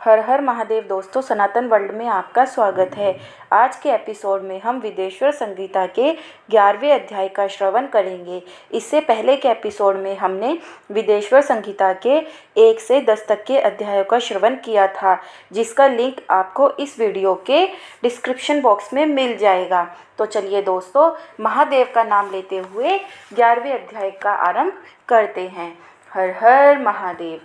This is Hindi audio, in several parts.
हर हर महादेव। दोस्तों, सनातन वर्ल्ड में आपका स्वागत है। आज के एपिसोड में हम विदेश्वर संहिता के 11वें अध्याय का श्रवण करेंगे। इससे पहले के एपिसोड में हमने विदेश्वर संहिता के 1 से 10 तक के अध्यायों का श्रवण किया था, जिसका लिंक आपको इस वीडियो के डिस्क्रिप्शन बॉक्स में मिल जाएगा। तो चलिए दोस्तों, महादेव का नाम लेते हुए 11वें अध्याय का आरंभ करते हैं। हर हर महादेव।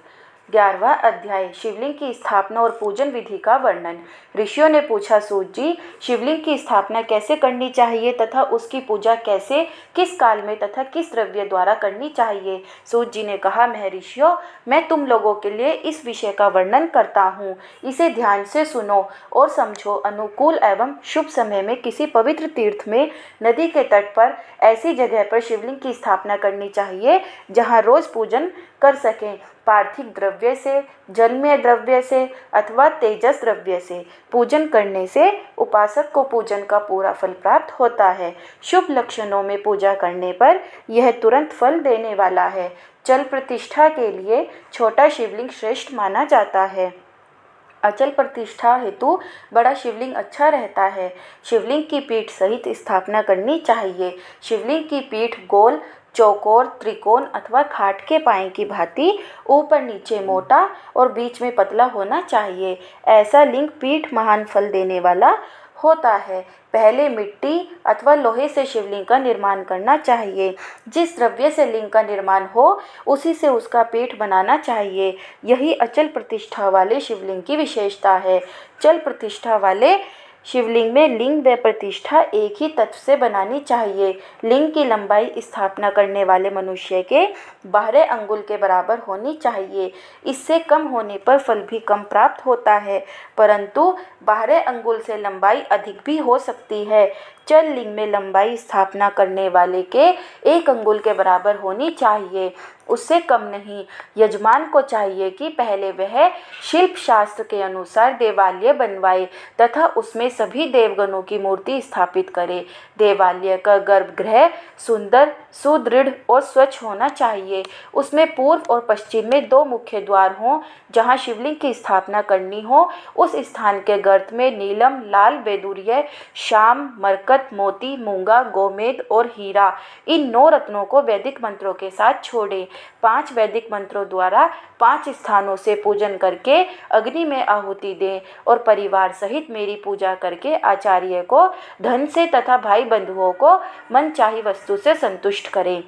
11वां अध्याय, शिवलिंग की स्थापना और पूजन विधि का वर्णन। ऋषियों ने पूछा, सूत जी, शिवलिंग की स्थापना कैसे करनी चाहिए तथा उसकी पूजा कैसे, किस काल में तथा किस द्रव्य द्वारा करनी चाहिए। सूत जी ने कहा, महर्षियों, मैं तुम लोगों के लिए इस विषय का वर्णन करता हूँ। इसे ध्यान से सुनो और समझो। अनुकूल एवं शुभ समय में किसी पवित्र तीर्थ में, नदी के तट पर ऐसी जगह पर शिवलिंग की स्थापना करनी चाहिए जहाँ रोज पूजन कर सकें। पार्थिव द्रव्य से, जलमय द्रव्य से अथवा तेजस द्रव्य से पूजन करने से उपासक को पूजन का पूरा फल प्राप्त होता है। शुभ लक्षणों में पूजा करने पर यह तुरंत फल देने वाला है। चल प्रतिष्ठा के लिए छोटा शिवलिंग श्रेष्ठ माना जाता है। अचल प्रतिष्ठा हेतु बड़ा शिवलिंग अच्छा रहता है। शिवलिंग की पीठ सहित स्थापना करनी चाहिए। शिवलिंग की पीठ गोल, चौकोर, त्रिकोण अथवा खाट के पाए की भांति ऊपर नीचे मोटा और बीच में पतला होना चाहिए। ऐसा लिंग पीठ महान फल देने वाला होता है। पहले मिट्टी अथवा लोहे से शिवलिंग का निर्माण करना चाहिए। जिस द्रव्य से लिंग का निर्माण हो उसी से उसका पीठ बनाना चाहिए। यही अचल प्रतिष्ठा वाले शिवलिंग की विशेषता है। चल प्रतिष्ठा वाले शिवलिंग में लिंग व प्रतिष्ठा एक ही तत्व से बनानी चाहिए। लिंग की लंबाई स्थापना करने वाले मनुष्य के 12 अंगुल के बराबर होनी चाहिए। इससे कम होने पर फल भी कम प्राप्त होता है, परंतु 12 अंगुल से लंबाई अधिक भी हो सकती है। चल लिंग में लंबाई स्थापना करने वाले के 1 अंगुल के बराबर होनी चाहिए, उससे कम नहीं। यजमान को चाहिए कि पहले वह शिल्प शास्त्र के अनुसार देवालय बनवाए तथा उसमें सभी देवगणों की मूर्ति स्थापित करे। देवालय का गर्भगृह सुंदर, सुदृढ़ और स्वच्छ होना चाहिए। उसमें पूर्व और पश्चिम में 2 मुख्य द्वार हों। जहाँ शिवलिंग की स्थापना करनी हो उस स्थान के गर्त में नीलम, लाल, वैदूर्य, श्याम, मरकत, मोती, मूंगा, गोमेद और हीरा, इन 9 रत्नों को वैदिक मंत्रों के साथ छोड़ें। 5 वैदिक मंत्रों द्वारा 5 स्थानों से पूजन करके अग्नि में आहुति दें और परिवार सहित मेरी पूजा करके आचार्य को धन से तथा भाई बंधुओं को मनचाही वस्तु से संतुष्ट करें।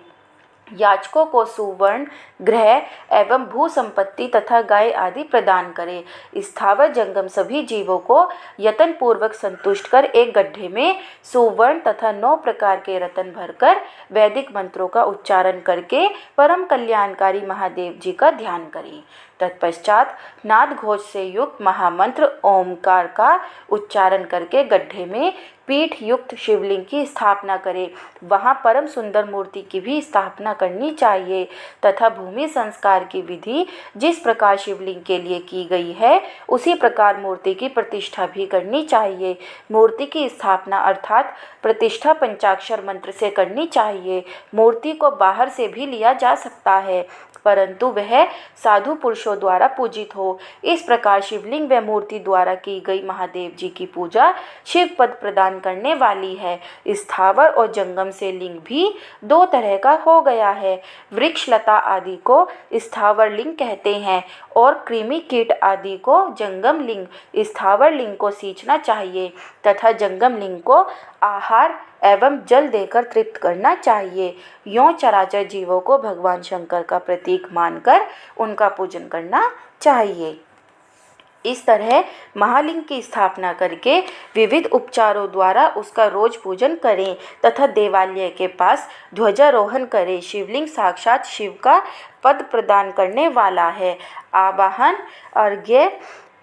याचकों को सुवर्ण, गृह एवं भू संपत्ति तथा गाय आदि प्रदान करें। स्थावर जंगम सभी जीवों को यत्न पूर्वक संतुष्ट कर एक गड्ढे में सुवर्ण तथा 9 प्रकार के रत्न भरकर वैदिक मंत्रों का उच्चारण करके परम कल्याणकारी महादेव जी का ध्यान करें। तत्पश्चात नाद घोष से युक्त महामंत्र ओमकार का उच्चारण करके गड्ढे में पीठ युक्त शिवलिंग की स्थापना करें। वहाँ परम सुंदर मूर्ति की भी स्थापना करनी चाहिए तथा भूमि संस्कार की विधि जिस प्रकार शिवलिंग के लिए की गई है उसी प्रकार मूर्ति की प्रतिष्ठा भी करनी चाहिए। मूर्ति की स्थापना अर्थात प्रतिष्ठा पंचाक्षर मंत्र से करनी चाहिए। मूर्ति को बाहर से भी लिया जा सकता है, परंतु वह साधु पुरुषों द्वारा पूजित हो। इस प्रकार शिवलिंग व मूर्ति द्वारा की गई महादेव जी की पूजा शिव पद प्रदान करने वाली है। स्थावर और जंगम से लिंग भी 2 तरह का हो गया है। वृक्ष लता आदि को स्थावर लिंग कहते हैं और कृमि कीट आदि को जंगम लिंग। स्थावर लिंग को सींचना चाहिए तथा जंगम लिंग को आहार एवं जल देकर तृप्त करना चाहिए। यों चराचर जीवों को भगवान शंकर का प्रतीक मानकर उनका पूजन करना चाहिए। इस तरह महालिंग की स्थापना करके विविध उपचारों द्वारा उसका रोज पूजन करें तथा देवालय के पास ध्वजारोहण करें। शिवलिंग साक्षात शिव का पद प्रदान करने वाला है। आवाहन, अर्घ्य,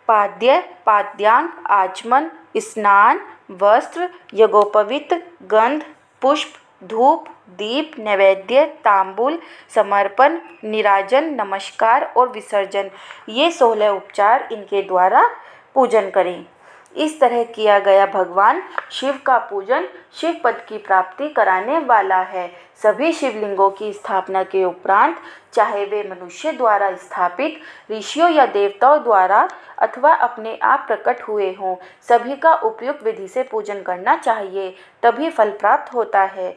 पाद्य, पाद्यांग, आचमन, स्नान, वस्त्र, यज्ञोपवीत, गंध, पुष्प, धूप, दीप, नैवेद्य, तांबूल, समर्पण, निराजन, नमस्कार और विसर्जन, ये 16 उपचार इनके द्वारा पूजन करें। इस तरह किया गया भगवान शिव का पूजन शिव पद की प्राप्ति कराने वाला है। सभी शिवलिंगों की स्थापना के उपरांत, चाहे वे मनुष्य द्वारा स्थापित, ऋषियों या देवताओं द्वारा अथवा अपने आप प्रकट हुए हों, सभी का उपयुक्त विधि से पूजन करना चाहिए, तभी फल प्राप्त होता है।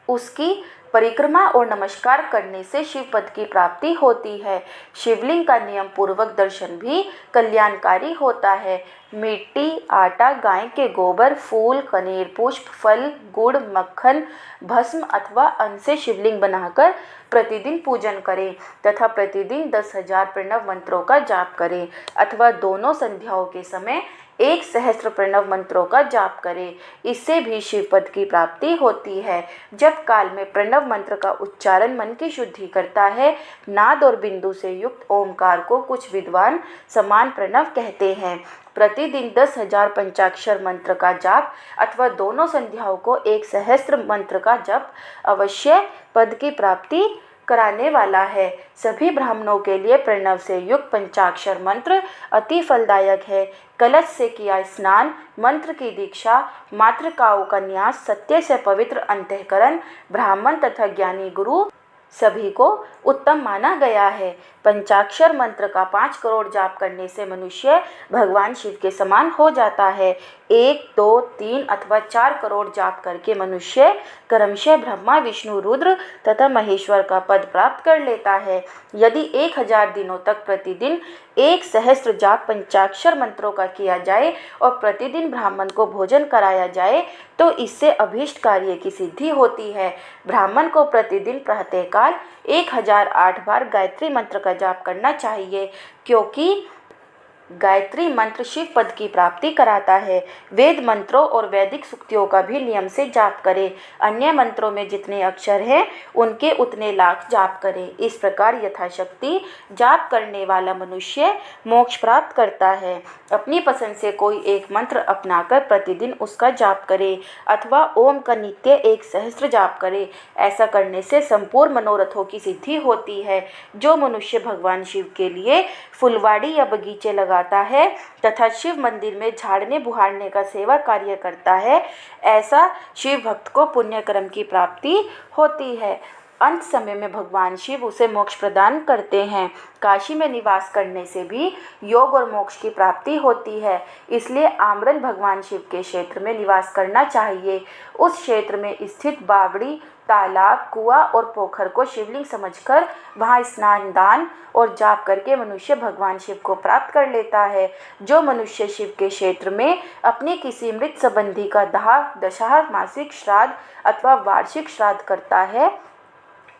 उसकी परिक्रमा और नमस्कार करने से शिव पद की प्राप्ति होती है। शिवलिंग का नियम पूर्वक दर्शन भी कल्याणकारी होता है। मिट्टी, आटा, गाय के गोबर, फूल, कनेर पुष्प, फल, गुड़, मक्खन, भस्म अथवा अन्न से शिवलिंग बनाकर प्रतिदिन पूजन करें तथा प्रतिदिन 10,000 प्रणव मंत्रों का जाप करें अथवा दोनों संध्याओं के समय 1 सहस्त्र प्रणव मंत्रों का जाप करें। इससे भी शिव पद की प्राप्ति होती है। जब काल में प्रणव मंत्र का उच्चारण मन की शुद्धि करता है। नाद और बिंदु से युक्त ओमकार को कुछ विद्वान समान प्रणव कहते हैं। प्रतिदिन 10,000 पंचाक्षर मंत्र का जाप अथवा दोनों संध्याओं को 1 सहस्त्र मंत्र का जप अवश्य पद की प्राप्ति कराने वाला है। सभी ब्राह्मणों के लिए प्रणव से युक्त पंचाक्षर मंत्र अति फलदायक है। कलश से किया स्नान, मंत्र की दीक्षा, मातृकाओं का न्यास, सत्य से पवित्र अंतःकरण, ब्राह्मण तथा ज्ञानी गुरु सभी को उत्तम माना गया है। पंचाक्षर मंत्र का 5 करोड़ जाप करने से मनुष्य भगवान शिव के समान हो जाता है। 1, 2, 3 अथवा 4 करोड़ जाप करके मनुष्य क्रमशः ब्रह्मा, विष्णु, रुद्र तथा महेश्वर का पद प्राप्त कर लेता है। यदि 1000 दिनों तक प्रतिदिन 1 सहस्त्र जाप पंचाक्षर मंत्रों का किया जाए और प्रतिदिन ब्राह्मण को भोजन कराया जाए तो इससे अभीष्ट कार्य की सिद्धि होती है। ब्राह्मण को प्रतिदिन प्रातःकाल 1008 बार गायत्री मंत्र का जाप करना चाहिए, क्योंकि गायत्री मंत्र शिव पद की प्राप्ति कराता है। वेद मंत्रों और वैदिक सूक्तियों का भी नियम से जाप करें। अन्य मंत्रों में जितने अक्षर हैं उनके उतने लाख जाप करें। इस प्रकार यथाशक्ति जाप करने वाला मनुष्य मोक्ष प्राप्त करता है। अपनी पसंद से कोई एक मंत्र अपनाकर प्रतिदिन उसका जाप करे अथवा ओम का नित्य 1 सहस्त्र जाप करे। ऐसा करने से संपूर्ण मनोरथों की सिद्धि होती है। जो मनुष्य भगवान शिव के लिए फुलवाड़ी या बगीचे लगाता है तथा शिव मंदिर में झाड़ने बुहारने का सेवा कार्य करता है, ऐसा शिव भक्त को पुण्य कर्म की प्राप्ति होती है। अंत समय में भगवान शिव उसे मोक्ष प्रदान करते हैं। काशी में निवास करने से भी योग और मोक्ष की प्राप्ति होती है। इसलिए आमरण भगवान शिव के क्षेत्र में निवास करना चाहिए। उस क्षेत्र में स्थित बावड़ी, तालाब, कुआं और पोखर को शिवलिंग समझकर वहां स्नान, दान और जाप करके मनुष्य भगवान शिव को प्राप्त कर लेता है। जो मनुष्य शिव के क्षेत्र में अपने किसी मृत संबंधी का दाह, दशा, मासिक श्राद्ध अथवा वार्षिक श्राद्ध करता है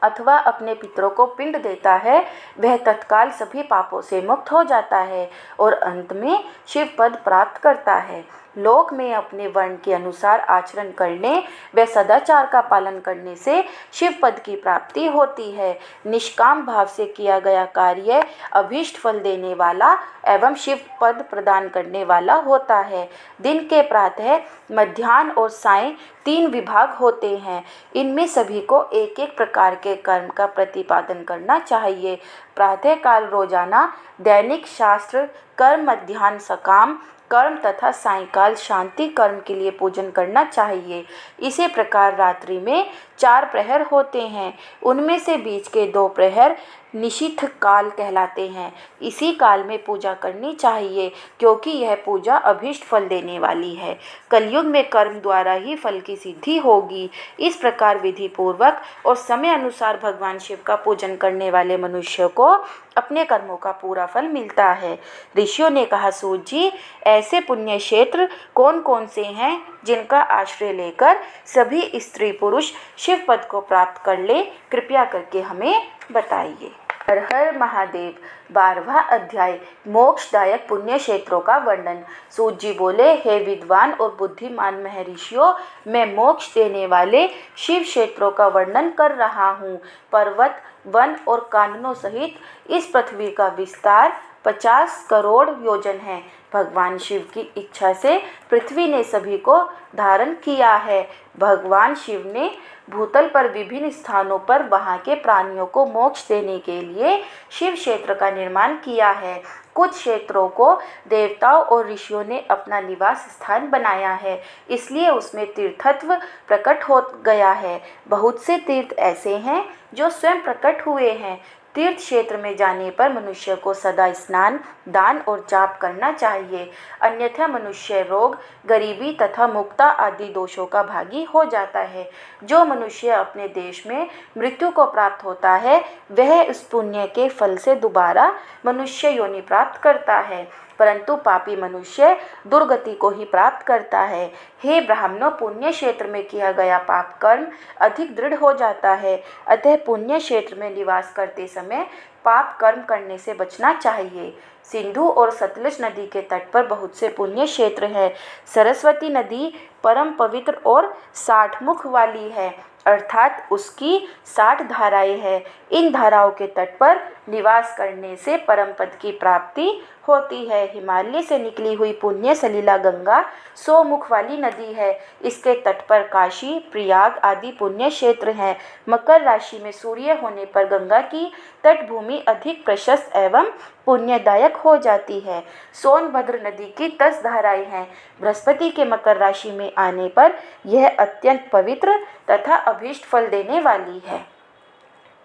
अथवा अपने पितरों को पिंड देता है, वह तत्काल सभी पापों से मुक्त हो जाता है और अंत में शिव पद प्राप्त करता है। लोक में अपने वर्ण के अनुसार आचरण करने व सदाचार का पालन करने से शिव पद की प्राप्ति होती है। निष्काम भाव से किया गया कार्य अभीष्ट फल देने वाला एवं शिव पद प्रदान करने वाला होता है। दिन के प्रातः, मध्याह्न और सायं 3 विभाग होते हैं। इनमें सभी को एक एक प्रकार के कर्म का प्रतिपादन करना चाहिए। प्रातः काल रोजाना दैनिक शास्त्र कर्म, मध्याह्न सकाम कर्म तथा सायंकाल शांति कर्म के लिए पूजन करना चाहिए। इसी प्रकार रात्रि में 4 प्रहर होते हैं। उनमें से बीच के 2 प्रहर निशीथ काल कहलाते हैं। इसी काल में पूजा करनी चाहिए, क्योंकि यह पूजा अभीष्ट फल देने वाली है। कलयुग में कर्म द्वारा ही फल की सिद्धि होगी। इस प्रकार विधि पूर्वक और समय अनुसार भगवान शिव का पूजन करने वाले मनुष्य को अपने कर्मों का पूरा फल मिलता है। ऋषियों ने कहा, सूत जी, ऐसे पुण्य क्षेत्र कौन कौन से हैं जिनका आश्रय लेकर सभी स्त्री पुरुष शिव पद को प्राप्त कर ले? कृपया करके हमें बताइए। हर हर महादेव। 12वां अध्याय, मोक्षदायक पुण्य क्षेत्रों का वर्णन। सूत जी बोले, हे विद्वान और बुद्धिमान महर्षियों, मैं मोक्ष देने वाले शिव क्षेत्रों का वर्णन कर रहा हूँ। पर्वत, वन और काननों सहित इस पृथ्वी का विस्तार 50 करोड़ योजन है। भगवान शिव की इच्छा से पृथ्वी ने सभी को धारण किया है। भगवान शिव ने भूतल पर विभिन्न स्थानों पर वहाँ के प्राणियों को मोक्ष देने के लिए शिव क्षेत्र का निर्माण किया है। कुछ क्षेत्रों को देवताओं और ऋषियों ने अपना निवास स्थान बनाया है, इसलिए उसमें तीर्थत्व प्रकट हो गया है। बहुत से तीर्थ ऐसे हैं जो स्वयं प्रकट हुए हैं। तीर्थ क्षेत्र में जाने पर मनुष्य को सदा स्नान, दान और जाप करना चाहिए, अन्यथा मनुष्य रोग, गरीबी तथा मुक्ता आदि दोषों का भागी हो जाता है। जो मनुष्य अपने देश में मृत्यु को प्राप्त होता है, वह उस पुण्य के फल से दोबारा मनुष्य योनि प्राप्त करता है, परंतु पापी मनुष्य दुर्गति को ही प्राप्त करता है। हे ब्राह्मणों, पुण्य क्षेत्र में किया गया पाप कर्म अधिक दृढ़ हो जाता है, अतः पुण्य क्षेत्र में निवास करते समय पाप कर्म करने से बचना चाहिए। सिंधु और सतलुज नदी के तट पर बहुत से पुण्य क्षेत्र हैं। सरस्वती नदी परम पवित्र और 60 मुख वाली है, अर्थात उसकी 60 धाराएं हैं। इन धाराओं के तट पर निवास करने से परम पद की प्राप्ति होती है। हिमालय से निकली हुई पुण्य सलीला गंगा 100 मुख वाली नदी है। इसके तट पर काशी, प्रयाग आदि पुण्य क्षेत्र हैं। मकर राशि में सूर्य होने पर गंगा की तटभूमि अधिक प्रशस्त एवं पुण्यदायक हो जाती है। सोनभद्र नदी की 10 धाराएं हैं। बृहस्पति के मकर राशि में आने पर यह अत्यंत पवित्र तथा अभीष्ट फल देने वाली है।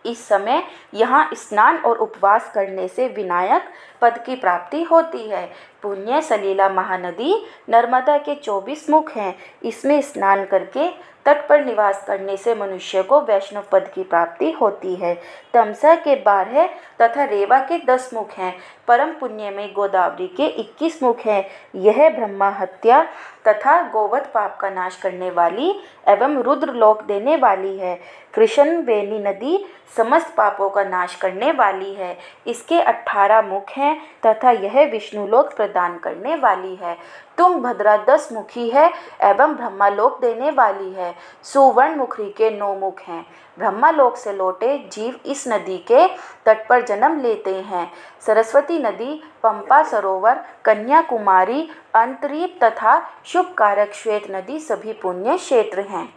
इस समय यहाँ स्नान और उपवास करने से विनायक पद की प्राप्ति होती है। पुण्य सलीला महानदी नर्मदा के 24 मुख हैं। इसमें स्नान करके तट पर निवास करने से मनुष्य को वैष्णव पद की प्राप्ति होती है। तमसा के 12 तथा रेवा के 10 मुख हैं। परम पुण्य में गोदावरी के 21 मुख हैं। यह ब्रह्मा हत्या तथा गोवध पाप का नाश करने वाली एवं रुद्र लोक देने वाली है। कृष्णवेणी नदी समस्त पापों का नाश करने वाली है। इसके 18 मुख हैं तथा यह विष्णु लोक प्रदान करने वाली है। तुंगभद्रा 10 मुखी है एवं ब्रह्मालोक देने वाली है। सुवर्ण मुखरी के 9 मुख हैं। ब्रह्मालोक से लौटे जीव इस नदी के तट पर जन्म लेते हैं। सरस्वती नदी, पंपा सरोवर, कन्याकुमारी, अंतरीप तथा शुभकारक श्वेत नदी सभी पुण्य क्षेत्र हैं।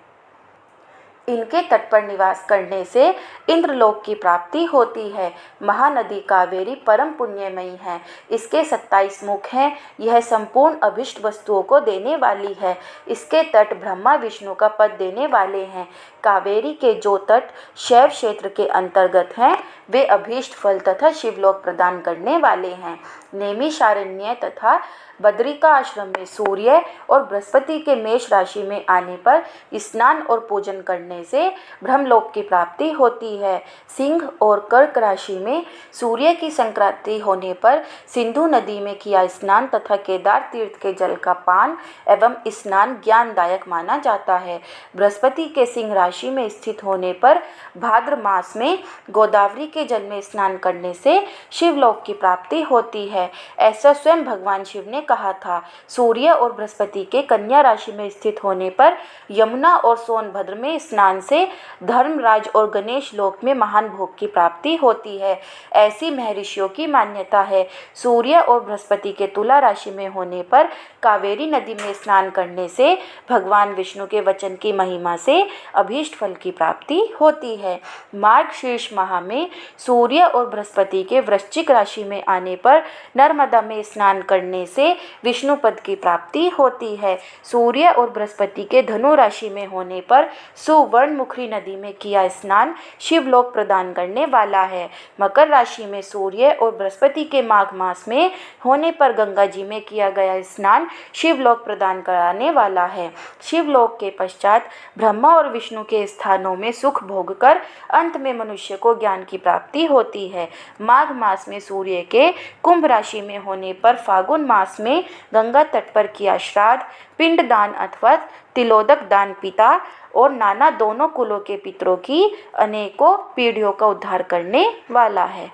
इनके तट पर निवास करने से इंद्रलोक की प्राप्ति होती है। महानदी कावेरी परम पुण्यमयी है। इसके 27 मुख हैं। यह संपूर्ण अभिष्ट वस्तुओं को देने वाली है। इसके तट ब्रह्मा विष्णु का पद देने वाले हैं। कावेरी के जो तट शैव क्षेत्र के अंतर्गत हैं, वे अभीष्ट फल तथा शिवलोक प्रदान करने वाले हैं। नैमिषारण्य तथा बद्रिका आश्रम में सूर्य और बृहस्पति के मेष राशि में आने पर स्नान और पूजन करने से ब्रह्मलोक की प्राप्ति होती है। सिंह और कर्क राशि में सूर्य की संक्रांति होने पर सिंधु नदी में किया स्नान तथा केदार तीर्थ के जल का पान एवं स्नान ज्ञानदायक माना जाता है। बृहस्पति के सिंह राशि में स्थित होने पर भाद्र मास में गोदावरी के जल में स्नान करने से शिवलोक की प्राप्ति होती है। ऐसा स्वयं भगवान शिव ने कहा था। सूर्य और बृहस्पति के कन्या राशि में स्थित होने पर यमुना और सोनभद्र में स्नान से धर्मराज और गणेश लोक में महान भोग की प्राप्ति होती है। ऐसी महर्षियों की मान्यता है। सूर्य और बृहस्पति के तुला राशि में होने पर कावेरी नदी में स्नान करने से भगवान विष्णु के वचन की महिमा से अभीष्ट फल की प्राप्ति होती है। मार्गशीर्ष माह में सूर्य और बृहस्पति के वृश्चिक राशि में आने पर नर्मदा में स्नान करने से विष्णु पद की प्राप्ति होती है। सूर्य और बृहस्पति के धनु राशि में होने पर सुवर्णमुखी नदी में किया स्नान शिवलोक प्रदान करने वाला है। मकर राशि में सूर्य और बृहस्पति के माघ मास में होने पर गंगा जी में किया गया स्नान शिवलोक प्रदान कराने वाला है। शिवलोक के पश्चात ब्रह्मा और विष्णु के स्थानों में सुख भोग कर अंत में मनुष्य को ज्ञान की प्राप्ति होती है। माघ मास में सूर्य के कुंभ राशि में होने पर फागुन मास में गंगा तट पर किया श्राद्ध, पिंड दान अथवा तिलोदक दान पिता और नाना दोनों कुलों के पितरों की अनेकों पीढ़ियों का उद्धार करने वाला है।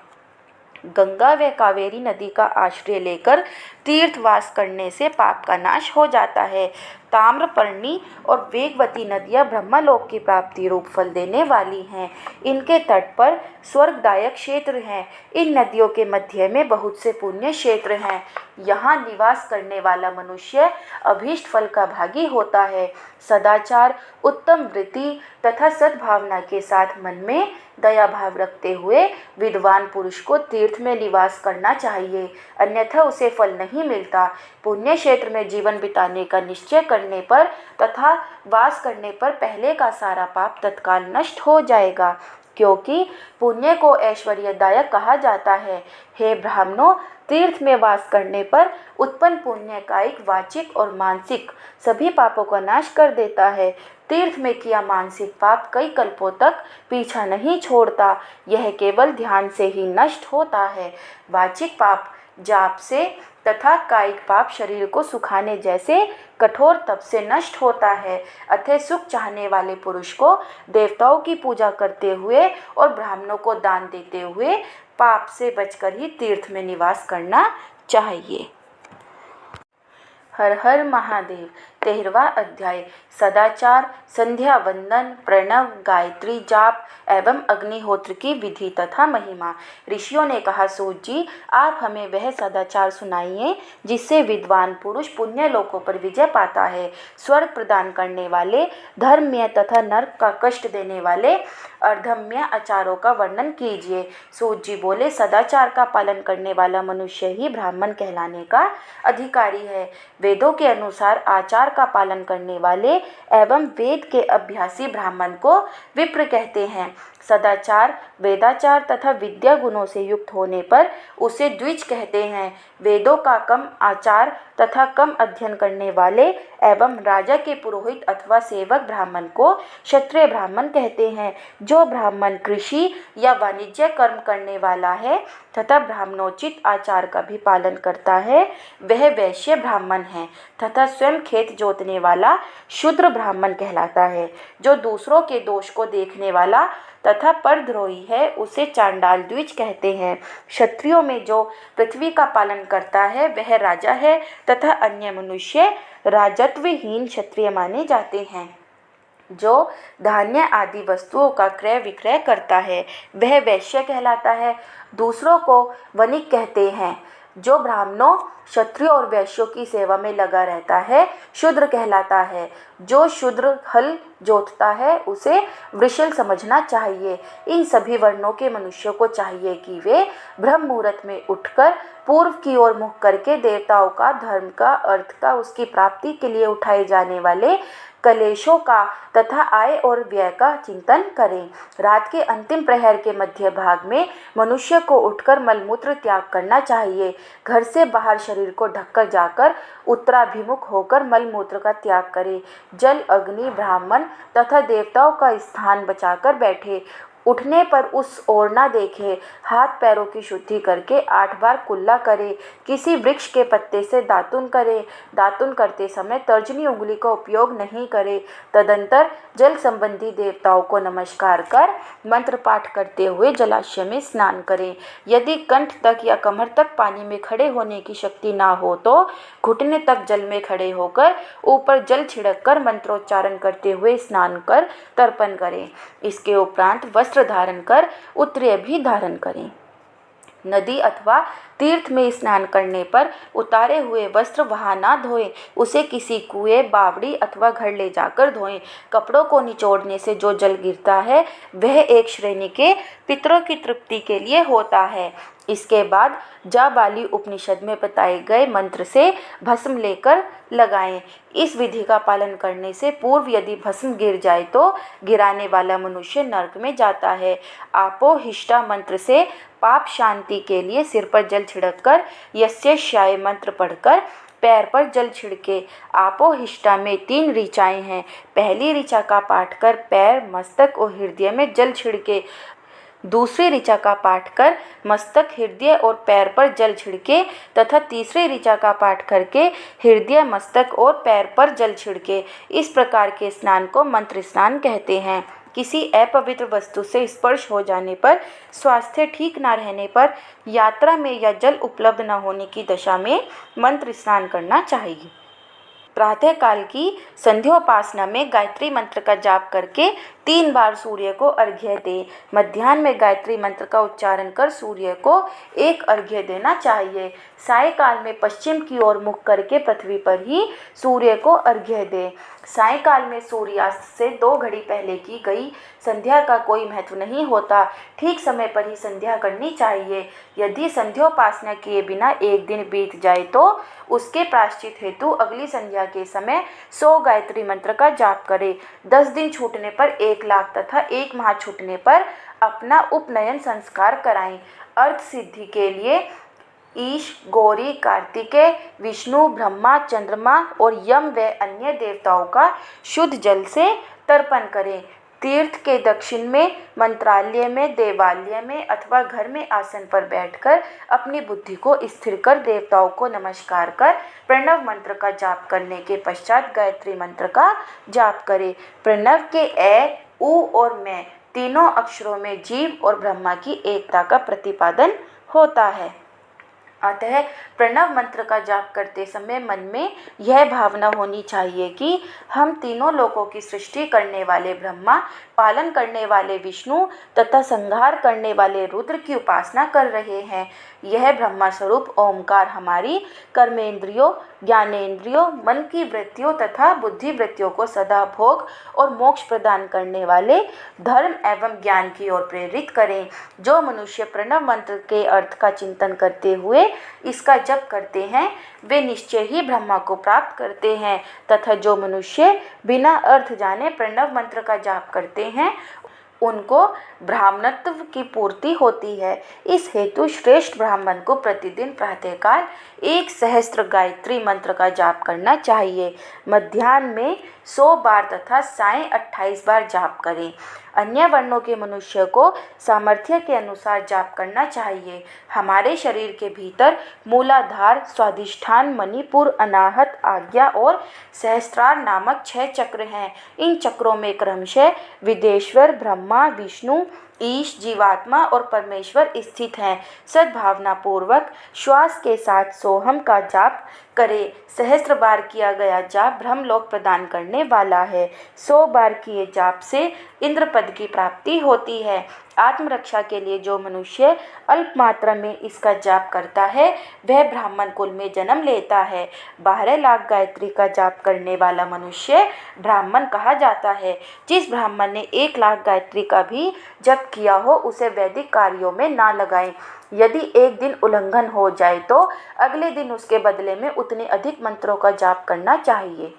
गंगा व कावेरी नदी का आश्रय लेकर तीर्थवास करने से पाप का नाश हो जाता है। ताम्रपर्णी और वेगवती नदियाँ ब्रह्मलोक की प्राप्ति रूप फल देने वाली हैं। इनके तट पर स्वर्गदायक क्षेत्र हैं। इन नदियों के मध्य में बहुत से पुण्य क्षेत्र हैं। यहाँ निवास करने वाला मनुष्य अभीष्ट फल का भागी होता है। सदाचार, उत्तम वृत्ति तथा सद्भावना के साथ मन में दया भाव रखते हुए विद्वान पुरुष को तीर्थ में निवास करना चाहिए, अन्यथा उसे फल नहीं मिलता। पुण्य क्षेत्र में जीवन बिताने का निश्चय करने पर तथा वास करने पर पहले का सारा पाप तत्काल नष्ट हो जाएगा, क्योंकि पुण्य को ऐश्वर्यदायक कहा जाता है। हे ब्राह्मणों, तीर्थ में वास करने पर उत्पन्न पुण्य कायिक, वाचिक और मानसिक सभी पापों का नाश कर देता है। तीर्थ में किया मानसिक पाप कई कल्पों तक पीछा नहीं छोड़ता, यह केवल ध्यान से ही नष्ट होता है। वाचिक पाप जाप से तथा कायिक पाप शरीर को सुखाने जैसे कठोर तप से नष्ट होता है। अतः सुख चाहने वाले पुरुष को देवताओं की पूजा करते हुए और ब्राह्मणों को दान देते हुए पाप से बचकर ही तीर्थ में निवास करना चाहिए। हर हर महादेव। 13वां अध्याय सदाचार, संध्या वंदन, प्रणव, गायत्री जाप एवं अग्निहोत्र की विधि तथा महिमा। ऋषियों ने कहा, सूत जी, आप हमें वह सदाचार सुनाइए जिससे विद्वान पुरुष पुण्य लोकों पर विजय पाता है। स्वर्ग प्रदान करने वाले, धर्म्य तथा नरक का कष्ट देने वाले अर्धम्य आचारों का वर्णन कीजिए। सूत जी बोले, सदाचार का पालन करने वाला मनुष्य ही ब्राह्मण कहलाने का अधिकारी है। वेदों के अनुसार आचार का पालन करने वाले एवं वेद के अभ्यासी ब्राह्मण को विप्र कहते हैं। सदाचार, वेदाचार तथा विद्या गुणों से युक्त होने पर उसे द्विज कहते हैं। वेदों का कम आचार तथा कम अध्ययन करने वाले एवं राजा के पुरोहित अथवा सेवक ब्राह्मण को क्षत्रिय ब्राह्मण कहते हैं। जो ब्राह्मण कृषि या वाणिज्य कर्म करने वाला है तथा ब्राह्मणोचित आचार का भी पालन करता है, वह वैश्य ब्राह्मण है तथा स्वयं खेत जोतने वाला शूद्र ब्राह्मण कहलाता है। जो दूसरों के दोष को देखने वाला तथा परद्रोही है, उसे चांडाल द्विज कहते हैं। क्षत्रियों में जो पृथ्वी का पालन करता है वह राजा है तथा अन्य मनुष्य राजत्वहीन क्षत्रिय माने जाते हैं। जो धान्य आदि वस्तुओं का क्रय विक्रय करता है वह वैश्य कहलाता है। दूसरों को वणिक कहते हैं। जो ब्राह्मणों, क्षत्रियों और वैश्यों की सेवा में लगा रहता है शूद्र कहलाता है। जो शूद्र हल जोतता है उसे वृषल समझना चाहिए। इन सभी वर्णों के मनुष्यों को चाहिए कि वे ब्रह्म मुहूर्त में उठकर पूर्व की ओर मुख करके देवताओं का, धर्म का, अर्थ का, उसकी प्राप्ति के लिए उठाए जाने वाले कलेशों का तथा आय और व्यय का चिंतन करें। रात के अंतिम प्रहर के मध्य भाग में मनुष्य को उठकर मलमूत्र त्याग करना चाहिए। घर से बाहर शरीर को ढककर जाकर उत्तराभिमुख होकर मलमूत्र का त्याग करें। जल, अग्नि, ब्राह्मण तथा देवताओं का स्थान बचाकर बैठे। उठने पर उस ओर न देखे। हाथ पैरों की शुद्धि करके 8 बार कुल्ला करे। किसी वृक्ष के पत्ते से दातुन करे। दातुन करते समय तर्जनी उंगली का उपयोग नहीं करे। तदंतर जल संबंधी देवताओं को नमस्कार कर मंत्र पाठ करते हुए जलाशय में स्नान करें। यदि कंठ तक या कमर तक पानी में खड़े होने की शक्ति ना हो तो घुटने तक जल में खड़े होकर ऊपर जल छिड़क कर मंत्रोच्चारण करते हुए स्नान कर तर्पण करें। इसके उपरांत वस्त्र धारण कर उत्तरीय भी धारण करें। नदी अथवा तीर्थ में स्नान करने पर उतारे हुए वस्त्र वहाँ ना धोएं, उसे किसी कुएं, बावड़ी अथवा घर ले जाकर धोएं। कपड़ों को निचोड़ने से जो जल गिरता है वह एक श्रेणी के पितरों की तृप्ति के लिए होता है। इसके बाद जाबाली उपनिषद में बताए गए मंत्र से भस्म लेकर लगाएं। इस विधि का पालन करने से पूर्व यदि भस्म गिर जाए तो गिराने वाला मनुष्य नरक में जाता है। आपोहिष्टा मंत्र से पाप शांति के लिए सिर पर जल छिड़ककर यस्याय मंत्र पढ़कर पैर पर जल छिड़के। आपोहिष्टा में 3 ऋचाएँ हैं। पहली ऋचा का पाठ कर पैर, मस्तक और हृदय में जल छिड़के। दूसरी ऋचा का पाठ कर मस्तक, हृदय और पैर पर जल छिड़के तथा तीसरी ऋचा का पाठ करके हृदय, मस्तक और पैर पर जल छिड़के। इस प्रकार के स्नान को मंत्र स्नान कहते हैं। किसी अपवित्र वस्तु से स्पर्श हो जाने पर, स्वास्थ्य ठीक न रहने पर, यात्रा में या जल उपलब्ध न होने की दशा में मंत्र स्नान करना चाहिए। प्रातःकाल की संध्योपासना में गायत्री मंत्र का जाप करके 3 बार सूर्य को अर्घ्य दें। मध्याह्न में गायत्री मंत्र का उच्चारण कर सूर्य को 1 अर्घ्य देना चाहिए। सायंकाल में पश्चिम की ओर मुख करके पृथ्वी पर ही सूर्य को अर्घ्य दें। सायंकाल में सूर्यास्त से 2 घड़ी पहले की गई संध्या का कोई महत्व नहीं होता, ठीक समय पर ही संध्या करनी चाहिए। यदि संध्योपासना किए बिना 1 दिन बीत जाए तो उसके प्रायश्चित हेतु अगली संध्या के समय 100 गायत्री मंत्र का जाप करें। 10 दिन छूटने पर 1 लाख तथा 1 माह छूटने पर अपना उपनयन संस्कार कराएं। अर्थ सिद्धि के लिए ईश, गौरी, कार्तिकेय, विष्णु, ब्रह्मा, चंद्रमा और यम व अन्य देवताओं का शुद्ध जल से तर्पण करें। तीर्थ के दक्षिण में, मंत्रालय में, देवालय में अथवा घर में आसन पर बैठकर अपनी बुद्धि को स्थिर कर देवताओं को नमस्कार कर प्रणव मंत्र का जाप करने के पश्चात गायत्री मंत्र का जाप करें। प्रणव के ए, उ और मैं तीनों अक्षरों में जीव और ब्रह्मा की एकता का प्रतिपादन होता है। अतः प्रणव मंत्र का जाप करते समय मन में यह भावना होनी चाहिए कि हम तीनों लोकों की सृष्टि करने वाले ब्रह्मा, पालन करने वाले विष्णु तथा संहार करने वाले रुद्र की उपासना कर रहे हैं। यह ब्रह्मा स्वरूप ओमकार हमारी कर्मेंद्रियों, ज्ञानेंद्रियों, मन की वृत्तियों तथा बुद्धि वृत्तियों को सदा भोग और मोक्ष प्रदान करने वाले धर्म एवं ज्ञान की ओर प्रेरित करें। जो मनुष्य प्रणव मंत्र के अर्थ का चिंतन करते हुए इसका जप करते हैं वे निश्चय ही ब्रह्मा को प्राप्त करते हैं, तथा जो मनुष्य बिना अर्थ जाने प्रणव मंत्र का जाप करते हैं उनको ब्राह्मणत्व की पूर्ति होती है। इस हेतु श्रेष्ठ ब्राह्मण को प्रतिदिन प्रातःकाल 1 सहस्त्र गायत्री मंत्र का जाप करना चाहिए। मध्याह्न में 100 बार तथा सायं 28 बार जाप करें। अन्य वर्णों के मनुष्य को सामर्थ्य के अनुसार जाप करना चाहिए। हमारे शरीर के भीतर मूलाधार, स्वादिष्ठान, मणिपुर, अनाहत, आज्ञा और सहस्त्रार नामक 6 चक्र हैं। इन चक्रों में क्रमशः विदेश्वर, ब्रह्मा, विष्णु, ईश, जीवात्मा और परमेश्वर स्थित हैं। सद्भावना पूर्वक श्वास के साथ सोहम का जाप करें। 100 बार किया गया जाप ब्रह्मलोक प्रदान करने वाला है। 100 बार किए जाप से इंद्र पद की प्राप्ति होती है। आत्मरक्षा के लिए जो मनुष्य अल्प मात्रा में इसका जाप करता है वह ब्राह्मण कुल में जन्म लेता है। 12 लाख गायत्री का जाप करने वाला मनुष्य ब्राह्मण कहा जाता है। जिस ब्राह्मण ने 1 लाख गायत्री का भी जप किया हो उसे वैदिक कार्यों में ना लगाएं। यदि एक दिन उल्लंघन हो जाए तो अगले दिन उसके बदले में उतने अधिक मंत्रों का जाप करना चाहिए।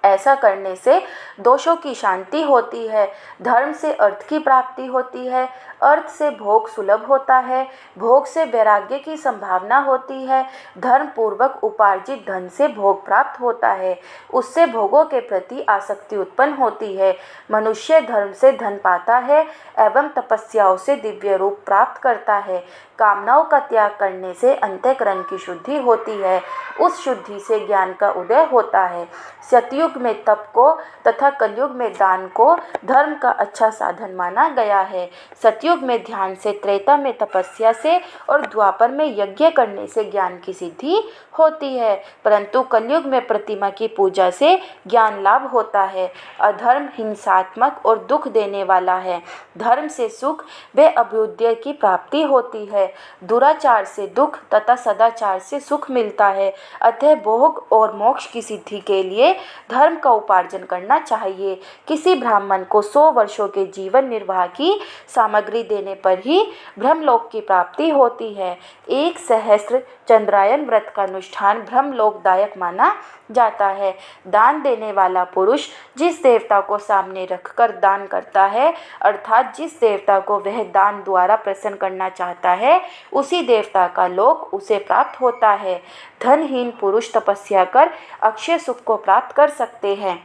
ऐसा करने से दोषों की शांति होती है, धर्म से अर्थ की प्राप्ति होती है, अर्थ से भोग सुलभ होता है, भोग से वैराग्य की संभावना होती है, धर्म पूर्वक उपार्जित धन से भोग प्राप्त होता है, उससे भोगों के प्रति आसक्ति उत्पन्न होती है। मनुष्य धर्म से धन पाता है एवं तपस्याओं से दिव्य रूप प्राप्त करता है। कामनाओं का त्याग करने से अंतःकरण की शुद्धि होती है, उस शुद्धि से ज्ञान का उदय होता है। सतयुग में तप को तथा कलयुग में दान को धर्म का अच्छा साधन माना गया है। सतयुग में ध्यान से, त्रेता में तपस्या से और द्वापर में यज्ञ करने से ज्ञान की सिद्धि होती है, परंतु कलयुग में प्रतिमा की पूजा से ज्ञान लाभ होता है। अधर्म हिंसात्मक और दुख देने वाला है, धर्म से सुख व अभ्युदय की प्राप्ति होती है। दुराचार से दुख तथा सदाचार से सुख मिलता है। अतः भोग और मोक्ष की सिद्धि के लिए धर्म का उपार्जन करना चाहिए। किसी ब्राह्मण को 100 वर्षों के जीवन निर्वाह की सामग्री देने पर ही ब्रह्मलोक की प्राप्ति होती है। 1 सहस्त्र चंद्रायन व्रत का अनुष्ठान ब्रह्मलोकदायक माना जाता है। दान देने वाला पुरुष जिस देवता को सामने रखकर दान करता है, अर्थात जिस देवता को वह दान द्वारा प्रसन्न करना चाहता है, उसी देवता का लोक उसे प्राप्त होता है। धनहीन पुरुष तपस्या कर अक्षय सुख को प्राप्त कर सकते हैं।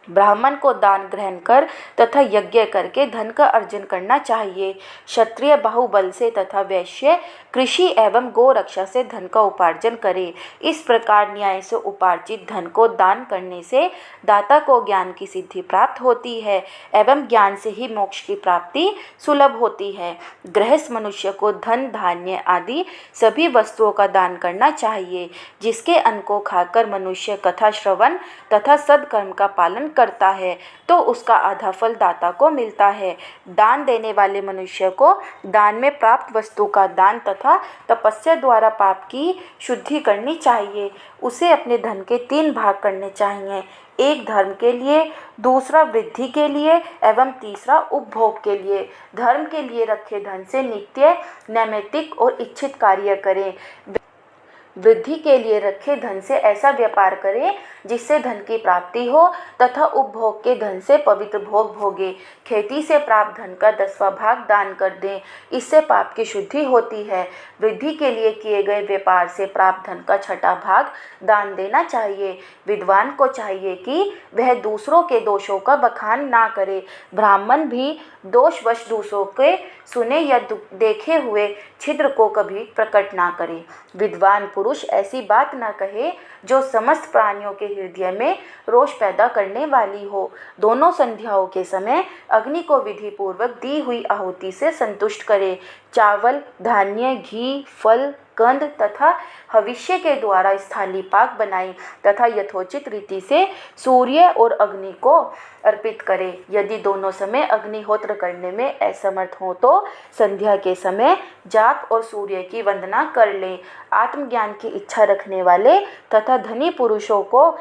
ब्राह्मण को दान ग्रहण कर तथा यज्ञ करके धन का अर्जन करना चाहिए। क्षत्रिय बाहुबल से तथा वैश्य कृषि एवं गो रक्षा से धन का उपार्जन करें। इस प्रकार न्याय से उपार्जित धन को दान करने से दाता को ज्ञान की सिद्धि प्राप्त होती है एवं ज्ञान से ही मोक्ष की प्राप्ति सुलभ होती है। गृहस्थ मनुष्य को धन, धान्य आदि सभी वस्तुओं का दान करना चाहिए। जिसके अन्न को खाकर मनुष्य कथा श्रवण तथा सद्कर्म का पालन करता है तो उसका आधा फल दाता को मिलता है। दान देने वाले मनुष्य को दान में प्राप्त वस्तु का दान तथा तपस्या द्वारा पाप की शुद्धि करनी चाहिए। उसे अपने धन के 3 भाग करने चाहिए, एक धर्म के लिए, दूसरा वृद्धि के लिए एवं तीसरा उपभोग के लिए। धर्म के लिए रखे धन से नित्य, नैमित्तिक और इच्छित कार्य करें। वृद्धि के लिए रखे धन से ऐसा व्यापार करें जिससे धन की प्राप्ति हो तथा उपभोग के धन से पवित्र भोग भोगे। खेती से प्राप्त धन का 10वां भाग दान कर दें, इससे पाप की शुद्धि होती है। वृद्धि के लिए किए गए व्यापार से प्राप्त धन का 6वां भाग दान देना चाहिए। विद्वान को चाहिए कि वह दूसरों के दोषों का बखान ना करे। ब्राह्मण भी दोषवश दूसरों के सुने या देखे हुए छिद्र को कभी प्रकट ना करे। विद्वान पुरुष ऐसी बात न कहे जो समस्त प्राणियों के हृदय में रोष पैदा करने वाली हो। दोनों संध्याओं के समय अग्नि को विधि पूर्वक दी हुई आहुति से संतुष्ट करे। चावल, धान्य, घी, फल, कंद तथा हविष्य के द्वारा स्थाली पाक बनाई तथा यथोचित रीति से सूर्य और अग्नि को अर्पित करे। यदि दोनों समय अग्निहोत्र करने में असमर्थ हो तो संध्या के समय जाप और सूर्य की वंदना कर लें। आत्मज्ञान की इच्छा रखने वाले तथा धनी पुरुषों को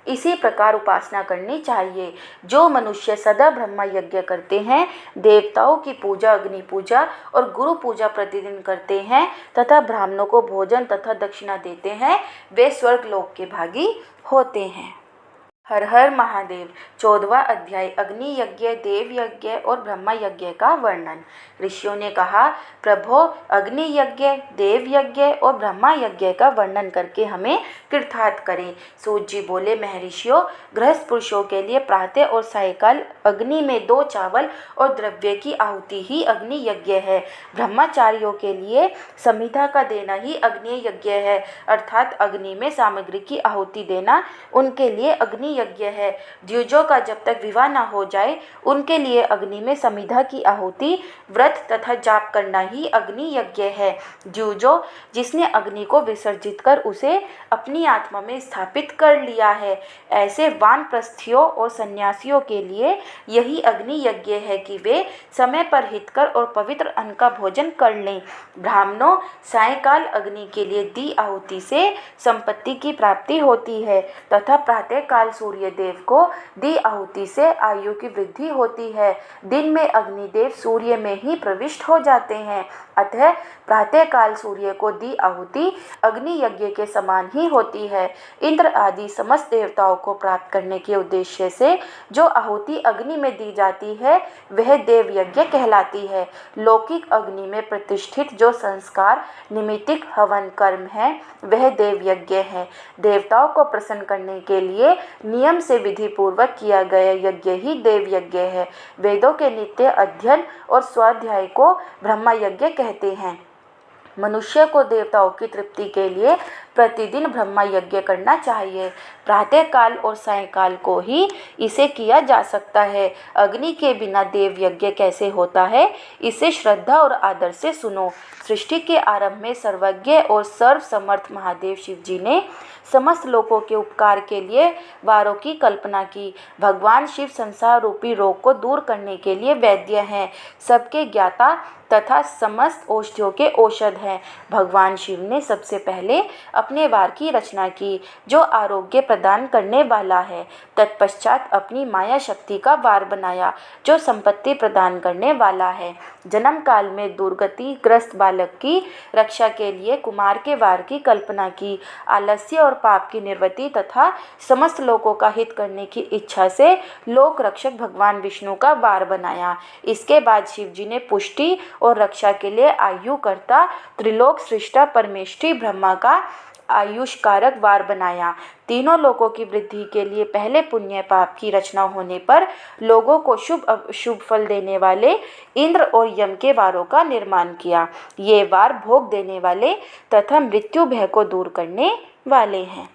इसी प्रकार उपासना करनी चाहिए। जो मनुष्य सदा ब्रह्म यज्ञ करते हैं, देवताओं की पूजा, अग्नि पूजा और गुरु पूजा प्रतिदिन करते हैं तथा ब्राह्मणों को भोजन तथा दक्षिणा देते हैं, वे स्वर्ग लोक के भागी होते हैं। हर हर महादेव। 14वां अध्याय अग्नि यज्ञ, देव यज्ञ और ब्रह्म यज्ञ का वर्णन। ऋषियों ने कहा, प्रभो अग्नि यज्ञ, देव यज्ञ और ब्रह्म यज्ञ का वर्णन करके हमें कृतार्थ करें। सूत जी बोले, महर्षियों, गृहस्थ पुरुषों के लिए प्रातः और सायंकाल अग्नि में 2 चावल और द्रव्य की आहुति ही अग्नि यज्ञ है। ब्रह्मचारियों के लिए संविधा का देना ही अग्नि यज्ञ है, अर्थात अग्नि में सामग्री की आहुति देना उनके लिए अग्नि यज्ञ है। द्विजों का जब तक विवाह न हो जाए उनके लिए अग्नि में समिधा की आहुति, व्रत तथा जाप करना ही अग्नि यज्ञ है। द्विजो जिसने अग्नि को विसर्जित कर उसे अपनी आत्मा में स्थापित कर लिया है, ऐसे वानप्रस्थियों और सन्यासियों के लिए यही अग्नि यज्ञ है कि वे समय पर हितकर और पवित्र अन्न का भोजन कर लें। ब्राह्मणों, सायंकाल अग्नि के लिए दी आहुति से संपत्ति की प्राप्ति होती है तथा प्रातः काल सूर्य देव को दी आहुति से आयु की वृद्धि होती है। दिन में अग्निदेव सूर्य में ही प्रविष्ट हो जाते हैं, अतः प्रातः काल सूर्य को दी आहुति अग्नि यज्ञ के समान ही होती है। इंद्र आदि समस्त देवताओं को प्राप्त करने के उद्देश्य से जो आहुति अग्नि में दी जाती है वह देव यज्ञ कहलाती है। लौकिक अग्नि में प्रतिष्ठित जो संस्कार निमित्तिक हवन कर्म है वह देव यज्ञ है। देवताओं को प्रसन्न करने के लिए नियम से विधि पूर्वक किया गया यज्ञ ही देव यज्ञ है। वेदों के नित्य अध्ययन और स्वाध्याय को ब्रह्म यज्ञ कहते हैं। मनुष्य को देवताओं की तृप्ति के लिए प्रतिदिन ब्रह्म यज्ञ करना चाहिए। प्रातः काल और सायंकाल को ही इसे किया जा सकता है। अग्नि के बिना देव यज्ञ कैसे होता है, इसे श्रद्धा और आदर से सुनो। सृष्टि के आरंभ में सर्वज्ञ और सर्वसमर्थ महादेव शिव जी ने समस्त लोगों के उपकार के लिए वारों की कल्पना की। भगवान शिव संसार रूपी रोग को दूर करने के लिए वैद्य हैं, सबके ज्ञाता तथा समस्त औषधियों के औषध हैं। भगवान शिव ने सबसे पहले अपने वार की रचना की जो आरोग्य प्रदान करने वाला है। तत्पश्चात अपनी माया शक्ति का वार बनाया जो संपत्ति प्रदान करने वाला है। जन्म काल में दुर्गति ग्रस्त बालक की रक्षा के लिए कुमार के वार की कल्पना की। आलस्य और पाप की निवृत्ति तथा समस्त लोगों का हित करने की इच्छा से लोक रक्षक भगवान विष्णु का वार बनाया। इसके बाद शिव जी ने पुष्टि और रक्षा के लिए आयु करता त्रिलोक सृष्टा परमेष्ठी ब्रह्मा का आयुष कारक वार बनाया। तीनों लोगों की वृद्धि के लिए पहले पुण्य पाप की रचना होने पर लोगों को शुभ अशुभ फल देने वाले इंद्र और यम के वारों का निर्माण किया। ये वार भोग देने वाले तथा मृत्यु भय को दूर करने वाले हैं।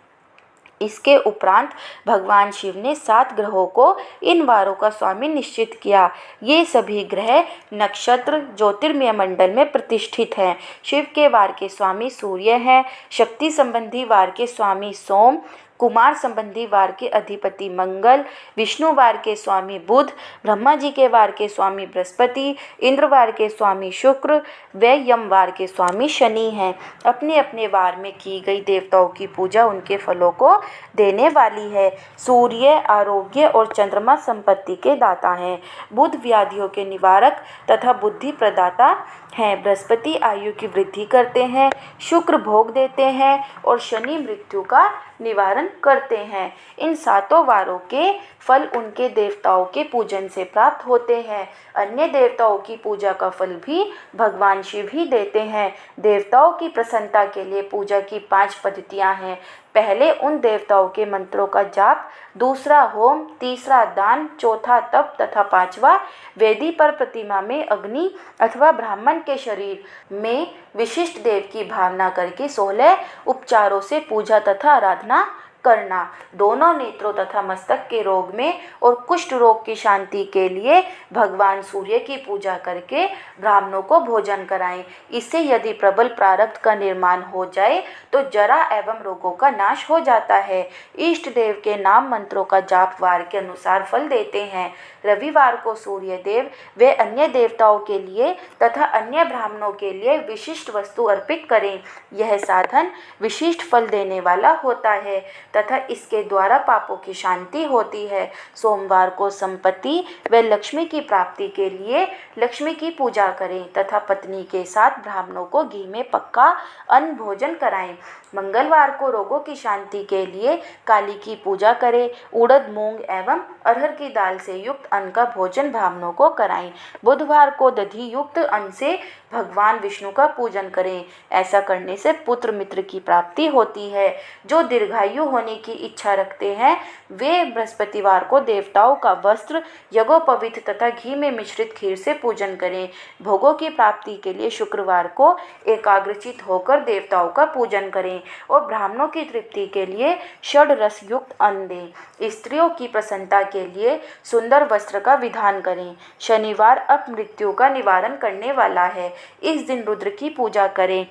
इसके उपरांत भगवान शिव ने 7 ग्रहों को इन वारों का स्वामी निश्चित किया। ये सभी ग्रह नक्षत्र ज्योतिर्मय मंडल में प्रतिष्ठित हैं। शिव के वार के स्वामी सूर्य हैं, शक्ति संबंधी वार के स्वामी सोम, कुमार संबंधी वार के अधिपति मंगल, विष्णु वार के स्वामी बुध, ब्रह्मा जी के वार के स्वामी बृहस्पति, इंद्र वार के स्वामी शुक्र व यम वार के स्वामी शनि हैं। अपने अपने वार में की गई देवताओं की पूजा उनके फलों को देने वाली है। सूर्य आरोग्य और चंद्रमा संपत्ति के दाता हैं। बुध व्याधियों के निवारक तथा बुद्धि प्रदाता हैं। बृहस्पति आयु की वृद्धि करते हैं, शुक्र भोग देते हैं और शनि मृत्यु का निवारण करते हैं। इन 7 वारों के फल उनके देवताओं के पूजन से प्राप्त होते हैं। अन्य देवताओं की पूजा का फल भी भगवान शिव ही देते हैं। देवताओं की प्रसन्नता के लिए पूजा की 5 पद्धतियां हैं। पहले उन देवताओं के मंत्रों का जाप, दूसरा होम, तीसरा दान, चौथा तप तथा 5वां वेदी पर प्रतिमा में अग्नि अथवा ब्राह्मण के शरीर में विशिष्ट देव की भावना करके 16 उपचारों से पूजा तथा आराधना करना। दोनों नेत्रों तथा मस्तक के रोग में और कुष्ठ रोग की शांति के लिए भगवान सूर्य की पूजा करके ब्राह्मणों को भोजन कराएं। इससे यदि प्रबल प्रारब्ध का निर्माण हो जाए तो जरा एवं रोगों का नाश हो जाता है। इष्ट देव के नाम मंत्रों का जाप वार के अनुसार फल देते हैं। रविवार को सूर्य देव व अन्य देवताओं के लिए तथा अन्य ब्राह्मणों के लिए विशिष्ट वस्तु अर्पित करें। यह साधन विशिष्ट फल देने वाला होता है तथा इसके द्वारा पापों की शांति होती है। सोमवार को संपत्ति व लक्ष्मी की प्राप्ति के लिए लक्ष्मी की पूजा करें तथा पत्नी के साथ ब्राह्मणों को घी में पक्का अन्न भोजन कराएं। मंगलवार को रोगों की शांति के लिए काली की पूजा करें। उड़द, मूंग एवं अरहर की दाल से युक्त अन्न का भोजन ब्राह्मणों को कराएं। बुधवार को दधि युक्त अन्न से भगवान विष्णु का पूजन करें। ऐसा करने से पुत्र मित्र की प्राप्ति होती है। जो दीर्घायु होने की इच्छा रखते हैं वे बृहस्पतिवार को देवताओं का वस्त्र, यज्ञोपवीत तथा घी में मिश्रित खीर से पूजन करें। भोगों की प्राप्ति के लिए शुक्रवार को एकाग्रचित होकर देवताओं का पूजन करें और ब्राह्मणों की तृप्ति के लिए षड रस युक्त अन्न दें। स्त्रियों की प्रसन्नता के लिए सुंदर वस्त्र का विधान करें। शनिवार अपमृत्यु का निवारण करने वाला है। इस दिन रुद्र की पूजा करें।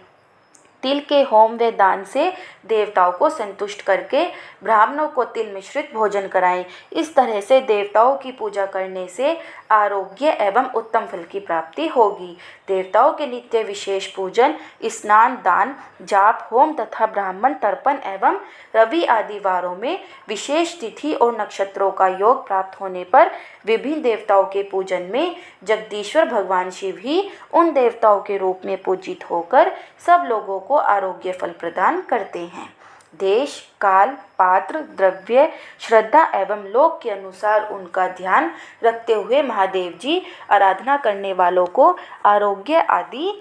तिल के होम व दान से देवताओं को संतुष्ट करके ब्राह्मणों को तिल मिश्रित भोजन कराएं। इस तरह से देवताओं की पूजा करने से आरोग्य एवं उत्तम फल की प्राप्ति होगी। देवताओं के नित्य विशेष पूजन, स्नान, दान, जाप, होम तथा ब्राह्मण तर्पण एवं रवि आदि वारों में विशेष तिथि और नक्षत्रों का योग प्राप्त होने पर विभिन्न देवताओं के पूजन में जगदीश्वर भगवान शिव ही उन देवताओं के रूप में पूजित होकर सब लोगों को आरोग्य फल प्रदान करते हैं। देश, काल, पात्र, द्रव्य, श्रद्धा एवं लोक के अनुसार उनका ध्यान रखते हुए महादेव जी आराधना करने वालों को आरोग्य आदि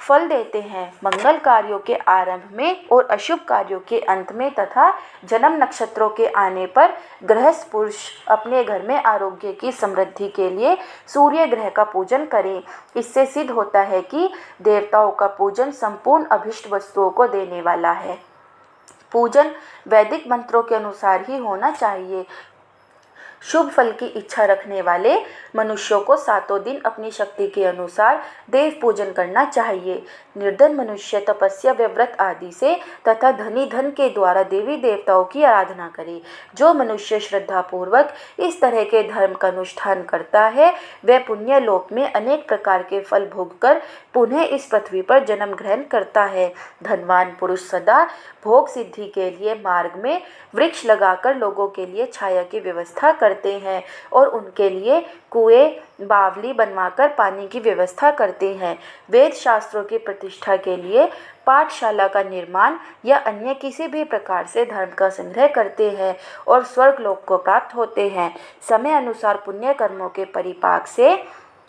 फल देते हैं। मंगल कार्यों के आरंभ में और अशुभ कार्यों के अंत में तथा जन्म नक्षत्रों के आने पर गृहस्थ पुरुष अपने घर में आरोग्य की समृद्धि के लिए सूर्य ग्रह का पूजन करें। इससे सिद्ध होता है कि देवताओं का पूजन संपूर्ण अभिष्ट वस्तुओं को देने वाला है। पूजन वैदिक मंत्रों के अनुसार ही होना चाहिए। शुभ फल की इच्छा रखने वाले मनुष्यों को 7 दिन अपनी शक्ति के अनुसार देव पूजन करना चाहिए। निर्धन मनुष्य तपस्या व व्रत आदि से तथा धनी धन के द्वारा देवी देवताओं की आराधना करे। जो मनुष्य श्रद्धा पूर्वक इस तरह के धर्म का अनुष्ठान करता है वह पुण्य लोक में अनेक प्रकार के फल भोगकर पुनः इस पृथ्वी पर जन्म ग्रहण करता है। धनवान पुरुष सदा भोग सिद्धि के लिए मार्ग में वृक्ष लगाकर लोगों के लिए छाया की व्यवस्था करते हैं और उनके लिए कुएं, बावली बनवाकर पानी की व्यवस्था करते हैं। वेद शास्त्रों की प्रतिष्ठा के लिए पाठशाला का निर्माण या अन्य किसी भी प्रकार से धर्म का संग्रह करते हैं और स्वर्ग लोक को प्राप्त होते हैं। समय अनुसार पुण्य कर्मों के परिपाक से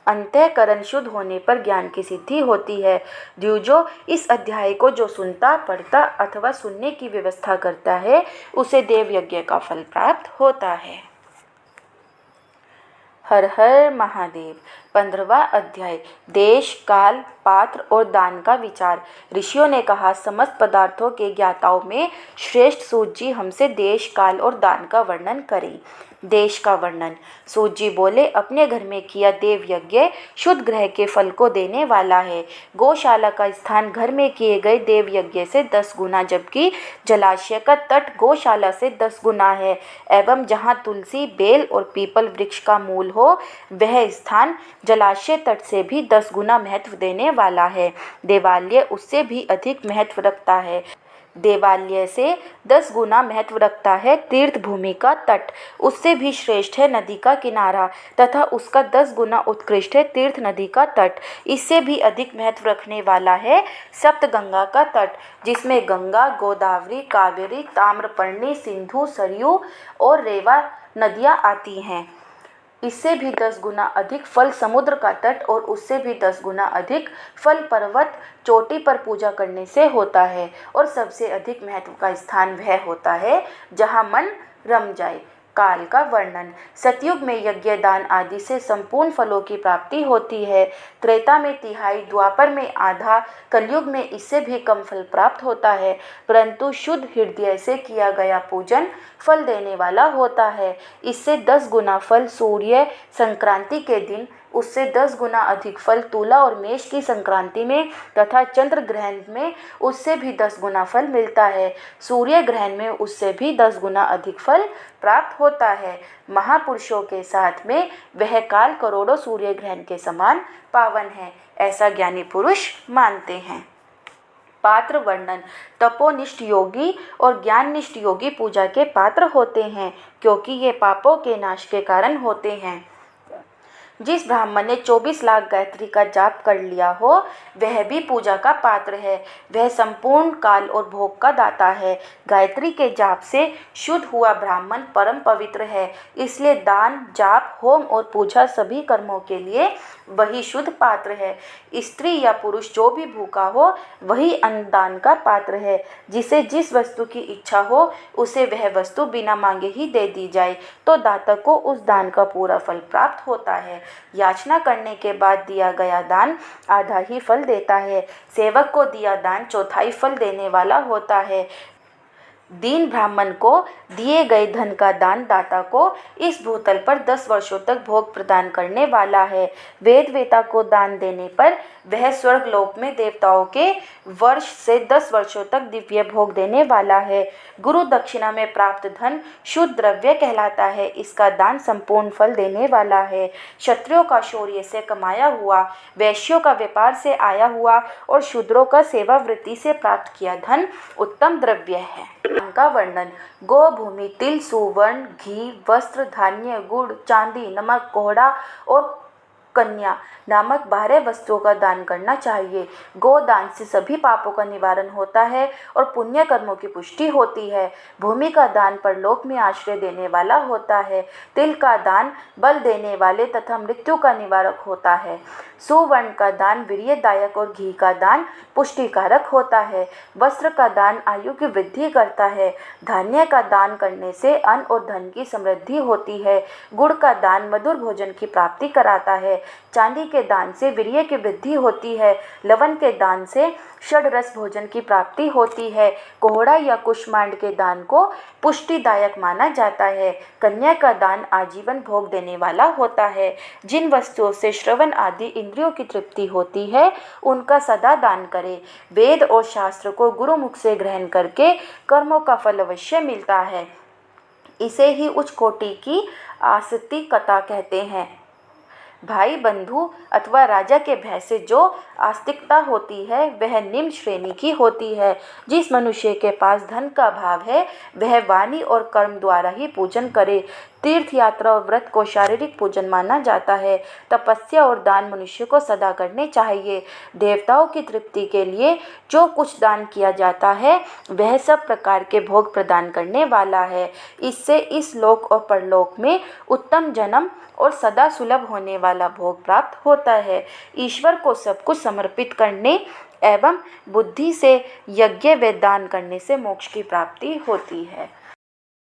अंतःकरण शुद्ध होने पर ज्ञान की सिद्धि होती है। द्विजो, इस अध्याय को जो सुनता, पढ़ता अथवा सुनने की व्यवस्था करता है उसे देव यज्ञ का फल प्राप्त होता है। हर हर महादेव। 15वां अध्याय देश, काल, पात्र और दान का विचार। ऋषियों ने कहा, समस्त पदार्थों के ज्ञाताओं में श्रेष्ठ सूत जी हमसे देश, काल और दान का वर्णन करें। देश का वर्णन। सूत जी बोले, अपने घर में किया देव यज्ञ शुद्ध ग्रह के फल को देने वाला है। गौशाला का स्थान घर में किए गए देव यज्ञ से 10 गुना, जबकि जलाशय का तट गौशाला से 10 गुना है। एवं जहाँ तुलसी, बेल और पीपल वृक्ष का मूल हो, वह स्थान जलाशय तट से भी 10 गुना महत्व देने वाला है। देवालय उससे भी अधिक महत्व रखता है। देवालय से 10 गुना महत्व रखता है तीर्थ भूमि का तट, उससे भी श्रेष्ठ है नदी का किनारा, तथा उसका 10 गुना उत्कृष्ट है तीर्थ नदी का तट। इससे भी अधिक महत्व रखने वाला है सप्तगंगा का तट, जिसमें गंगा, गोदावरी, कावेरी, ताम्रपर्णी, सिंधु, सरयू और रेवा नदियाँ आती हैं। इससे भी 10 गुना अधिक फल समुद्र का तट, और उससे भी 10 गुना अधिक फल पर्वत चोटी पर पूजा करने से होता है। और सबसे अधिक महत्व का स्थान वह होता है जहाँ मन रम जाए। काल का वर्णन। सतयुग में यज्ञ, दान आदि से संपूर्ण फलों की प्राप्ति होती है। त्रेता में तिहाई, द्वापर में आधा, कलयुग में इससे भी कम फल प्राप्त होता है, परंतु शुद्ध हृदय से किया गया पूजन फल देने वाला होता है। इससे 10 गुना फल सूर्य संक्रांति के दिन, उससे 10 गुना अधिक फल तुला और मेष की संक्रांति में, तथा चंद्र ग्रहण में उससे भी 10 गुना फल मिलता है। सूर्य ग्रहण में उससे भी 10 गुना अधिक फल प्राप्त होता है। महापुरुषों के साथ में वह काल करोड़ों सूर्य ग्रहण के समान पावन है, ऐसा ज्ञानी पुरुष मानते हैं। पात्र वर्णन। तपोनिष्ठ योगी और ज्ञाननिष्ठ योगी पूजा के पात्र होते हैं, क्योंकि ये पापों के नाश के कारण होते हैं। जिस ब्राह्मण ने 24 लाख गायत्री का जाप कर लिया हो, वह भी पूजा का पात्र है। वह संपूर्ण काल और भोग का दाता है। गायत्री के जाप से शुद्ध हुआ ब्राह्मण परम पवित्र है। इसलिए दान, जाप, होम और पूजा सभी कर्मों के लिए वही शुद्ध पात्र है। स्त्री या पुरुष जो भी भूखा हो, वही अन्नदान का पात्र है। जिसे जिस वस्तु की इच्छा हो, उसे वह वस्तु बिना मांगे ही दे दी जाए, तो दाता को उस दान का पूरा फल प्राप्त होता है। याचना करने के बाद दिया गया दान आधा ही फल देता है। सेवक को दिया दान चौथाई फल देने वाला होता है। दीन ब्राह्मण को दिए गए धन का दान दाता को इस भूतल पर 10 वर्षों तक भोग प्रदान करने वाला है। वेद वेता को दान देने पर वह स्वर्ग लोक में देवताओं के वर्ष से 10 वर्षों तक दिव्य भोग देने वाला है। गुरु दक्षिणा में प्राप्त धन शुद्ध द्रव्य कहलाता है। इसका दान संपूर्ण फल देने वाला है। क्षत्रियों का शौर्य से कमाया हुआ, वैश्यों का व्यापार से आया हुआ और शूद्रों का सेवा वृत्ति से प्राप्त किया धन उत्तम द्रव्य है। का वर्णन। गो, भूमि, तिल, सुवर्ण, घी, वस्त्र, धान्य, गुड़, चांदी, नमक, कोहड़ा और कन्या नामक 12 वस्तुओं का दान करना चाहिए। गोदान से सभी पापों का निवारण होता है और पुण्य कर्मों की पुष्टि होती है। भूमि का दान परलोक में आश्रय देने वाला होता है। तिल का दान बल देने वाले तथा मृत्यु का निवारक होता है। सुवर्ण का दान वीर्यदायक और घी का दान पुष्टिकारक होता है। वस्त्र का दान आयु की वृद्धि करता है। धान्य का दान करने से अन्न और धन की समृद्धि होती है। गुड़ का दान मधुर भोजन की प्राप्ति कराता है। चांदी के दान से वीर्य की वृद्धि होती है। लवण के दान से षड्रस भोजन की प्राप्ति होती है। कोहड़ा या कुष्मांड के दान को पुष्टिदायक माना जाता है। कन्या का दान आजीवन भोग देने वाला होता है। जिन वस्तुओं से श्रवण आदि इंद्रियों की तृप्ति होती है, उनका सदा दान करें। वेद और शास्त्र को गुरुमुख से ग्रहण करके कर्मों का फल अवश्य मिलता है। इसे ही उच्च कोटि की आस्तिकता कहते हैं। भाई, बंधु अथवा राजा के भय से जो आस्तिकता होती है, वह निम्न श्रेणी की होती है। जिस मनुष्य के पास धन का भाव है, वह वाणी और कर्म द्वारा ही पूजन करे, तीर्थ यात्रा और व्रत को शारीरिक पूजन माना जाता है। तपस्या और दान मनुष्य को सदा करने चाहिए। देवताओं की तृप्ति के लिए जो कुछ दान किया जाता है वह सब प्रकार के भोग प्रदान करने वाला है। इससे इस लोक और परलोक में उत्तम जन्म और सदा सुलभ होने वाला भोग प्राप्त होता है। ईश्वर को सब कुछ समर्पित करने एवं बुद्धि से यज्ञ व दान करने से मोक्ष की प्राप्ति होती है।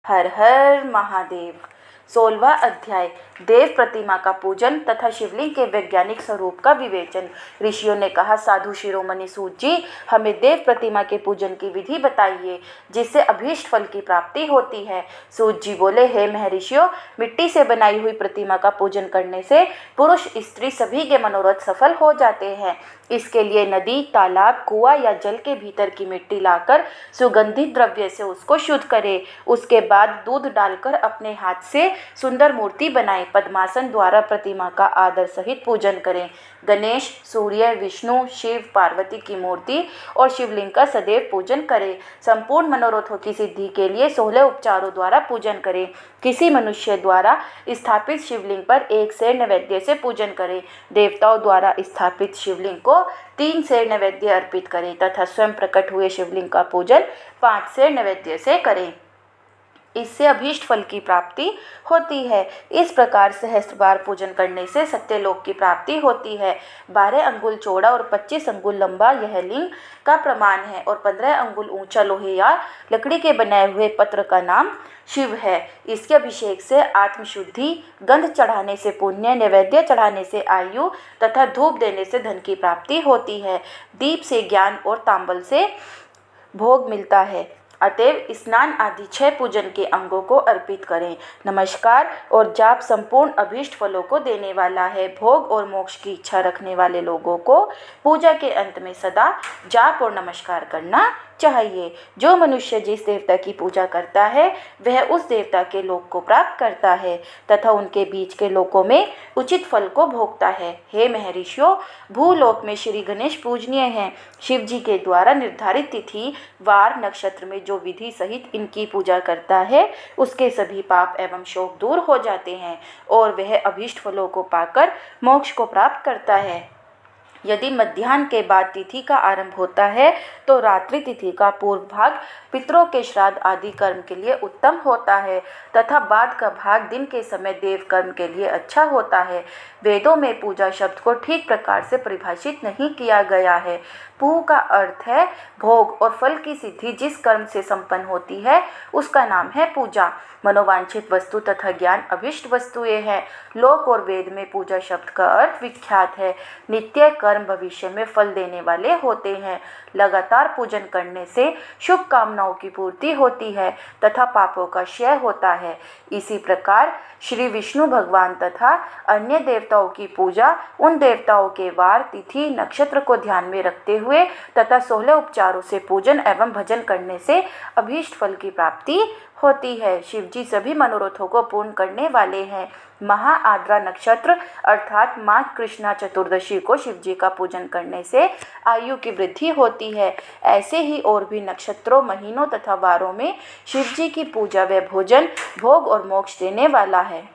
हर हर महादेव। 16वां अध्याय देव प्रतिमा का पूजन तथा शिवलिंग के वैज्ञानिक स्वरूप का विवेचन। ऋषियों ने कहा, साधु शिरोमणि सूत जी, हमें देव प्रतिमा के पूजन की विधि बताइए जिससे अभीष्ट फल की प्राप्ति होती है। सूत जी बोले, हे महर्षियों, मिट्टी से बनाई हुई प्रतिमा का पूजन करने से पुरुष स्त्री सभी के मनोरथ सफल हो जाते हैं। इसके लिए नदी, तालाब, कुआं या जल के भीतर की मिट्टी लाकर सुगंधित द्रव्य से उसको शुद्ध करें। उसके बाद दूध डालकर अपने हाथ से सुंदर मूर्ति बनाएं। पद्मासन द्वारा प्रतिमा का आदर सहित पूजन करें। गणेश, सूर्य, विष्णु, शिव, पार्वती की मूर्ति और शिवलिंग का सदैव पूजन करें। संपूर्ण मनोरथों की सिद्धि के लिए 16 उपचारों द्वारा पूजन करें। किसी मनुष्य द्वारा स्थापित शिवलिंग पर 1 सेर नैवेद्य से पूजन करें। देवताओं द्वारा स्थापित शिवलिंग को 3 सेर नैवेद्य अर्पित करें तथा स्वयं प्रकट हुए शिवलिंग का पूजन 5 सेर नैवेद्य से करें। इससे अभीष्ट फल की प्राप्ति होती है। इस प्रकार सहस्त्र बार पूजन करने से सत्यलोक की प्राप्ति होती है। 12 अंगुल चौड़ा और 25 अंगुल लंबा यह लिंग का प्रमाण है और 15 अंगुल ऊंचा लोहे या लकड़ी के बनाए हुए पत्र का नाम शिव है। इसके अभिषेक से आत्मशुद्धि, गंध चढ़ाने से पुण्य, नैवेद्य चढ़ाने से आयु तथा धूप देने से धन की प्राप्ति होती है। दीप से ज्ञान और तांबल से भोग मिलता है। अतएव स्नान आदि 6 पूजन के अंगों को अर्पित करें। नमस्कार और जाप संपूर्ण अभीष्ट फलों को देने वाला है। भोग और मोक्ष की इच्छा रखने वाले लोगों को पूजा के अंत में सदा जाप और नमस्कार करना चाहिए। जो मनुष्य जिस देवता की पूजा करता है वह उस देवता के लोक को प्राप्त करता है तथा उनके बीच के लोकों में उचित फल को भोगता है। हे महर्षियों, भूलोक में श्री गणेश पूजनीय हैं। शिव जी के द्वारा निर्धारित तिथि, वार, नक्षत्र में जो विधि सहित इनकी पूजा करता है उसके सभी पाप एवं शोक दूर हो जाते हैं और वह अभीष्ट फलों को पाकर मोक्ष को प्राप्त करता है। यदि मध्याह्न के बाद तिथि का आरंभ होता है तो रात्रि तिथि का पूर्व भाग पितरों के श्राद्ध आदि कर्म के लिए उत्तम होता है तथा बाद का भाग दिन के समय देव कर्म के लिए अच्छा होता है। वेदों में पूजा शब्द को ठीक प्रकार से परिभाषित नहीं किया गया है। पूह का अर्थ है भोग और फल की सिद्धि जिस कर्म से संपन्न होती है उसका नाम है पूजा। मनोवांछित वस्तु तथा ज्ञान अभिष्ट वस्तुएं हैं। लोक और वेद में पूजा शब्द का अर्थ विख्यात है। नित्य कर्म भविष्य में फल देने वाले होते हैं। लगातार पूजन करने से शुभ कामनाओं की पूर्ति होती है तथा पापों का क्षय होता है। इसी प्रकार श्री विष्णु भगवान तथा अन्य देवताओं की पूजा उन देवताओं के वार, तिथि, नक्षत्र को ध्यान में रखते हुए तथा 16 उपचारों से पूजन एवं भजन करने से अभीष्ट फल की प्राप्ति होती है। शिव जी सभी मनोरथों को पूर्ण करने वाले हैं। महा आद्रा नक्षत्र अर्थात माघ कृष्णा चतुर्दशी को शिव जी का पूजन करने से आयु की वृद्धि होती है। ऐसे ही और भी नक्षत्रों, महीनों तथा वारों में शिव जी की पूजा व भोजन भोग और मोक्ष देने वाला है।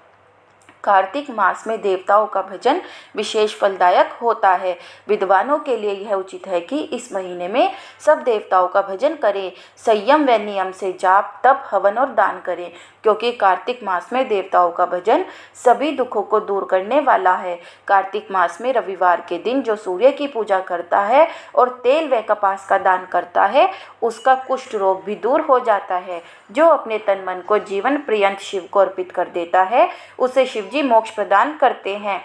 कार्तिक मास में देवताओं का भजन विशेष फलदायक होता है। विद्वानों के लिए यह उचित है कि इस महीने में सब देवताओं का भजन करें। संयम व नियम से जाप, तप, हवन और दान करें क्योंकि कार्तिक मास में देवताओं का भजन सभी दुखों को दूर करने वाला है। कार्तिक मास में रविवार के दिन जो सूर्य की पूजा करता है और तेल व कपास का दान करता है उसका कुष्ठ रोग भी दूर हो जाता है। जो अपने तन मन को जीवन पर्यंत शिव को अर्पित कर देता है उसे शिव जी मोक्ष प्रदान करते हैं।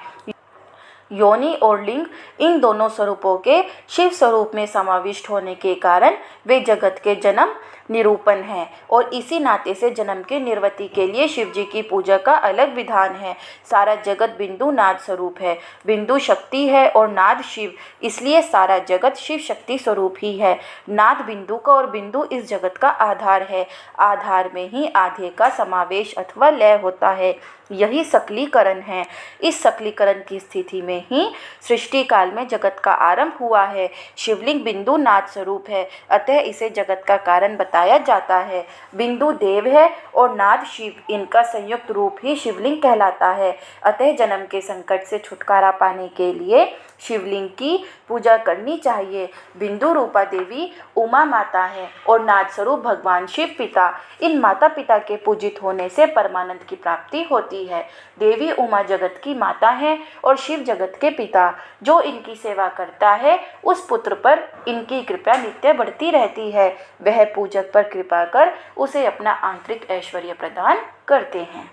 योनि और लिंग इन दोनों स्वरूपों के शिव स्वरूप में समाविष्ट होने के कारण वे जगत के जन्म निरूपण है और इसी नाते से जन्म की निर्वृत्ति के लिए शिव जी की पूजा का अलग विधान है। सारा जगत बिंदु नाद स्वरूप है। बिंदु शक्ति है और नाद शिव, इसलिए सारा जगत शिव शक्ति स्वरूप ही है। नाद बिंदु का और बिंदु इस जगत का आधार है। आधार में ही आधे का समावेश अथवा लय होता है, यही सकलीकरण है। इस सकलीकरण की स्थिति में ही सृष्टि काल में जगत का आरंभ हुआ है। शिवलिंग बिंदु नाद स्वरूप है, अतः इसे जगत का कारण बताया बताया जाता है। बिंदु देव है और नाद शिव, इनका संयुक्त रूप ही शिवलिंग कहलाता है। अतः जन्म के संकट से छुटकारा पाने के लिए शिवलिंग की पूजा करनी चाहिए। बिंदु रूपा देवी उमा माता है और नाद स्वरूप भगवान शिव पिता। इन माता पिता के पूजित होने से परमानंद की प्राप्ति होती है। देवी उमा जगत की माता है और शिव जगत के पिता। जो इनकी सेवा करता है उस पुत्र पर इनकी कृपा नित्य बढ़ती रहती है। वह पूजक पर कृपा कर उसे अपना आंतरिक ऐश्वर्य प्रदान करते हैं।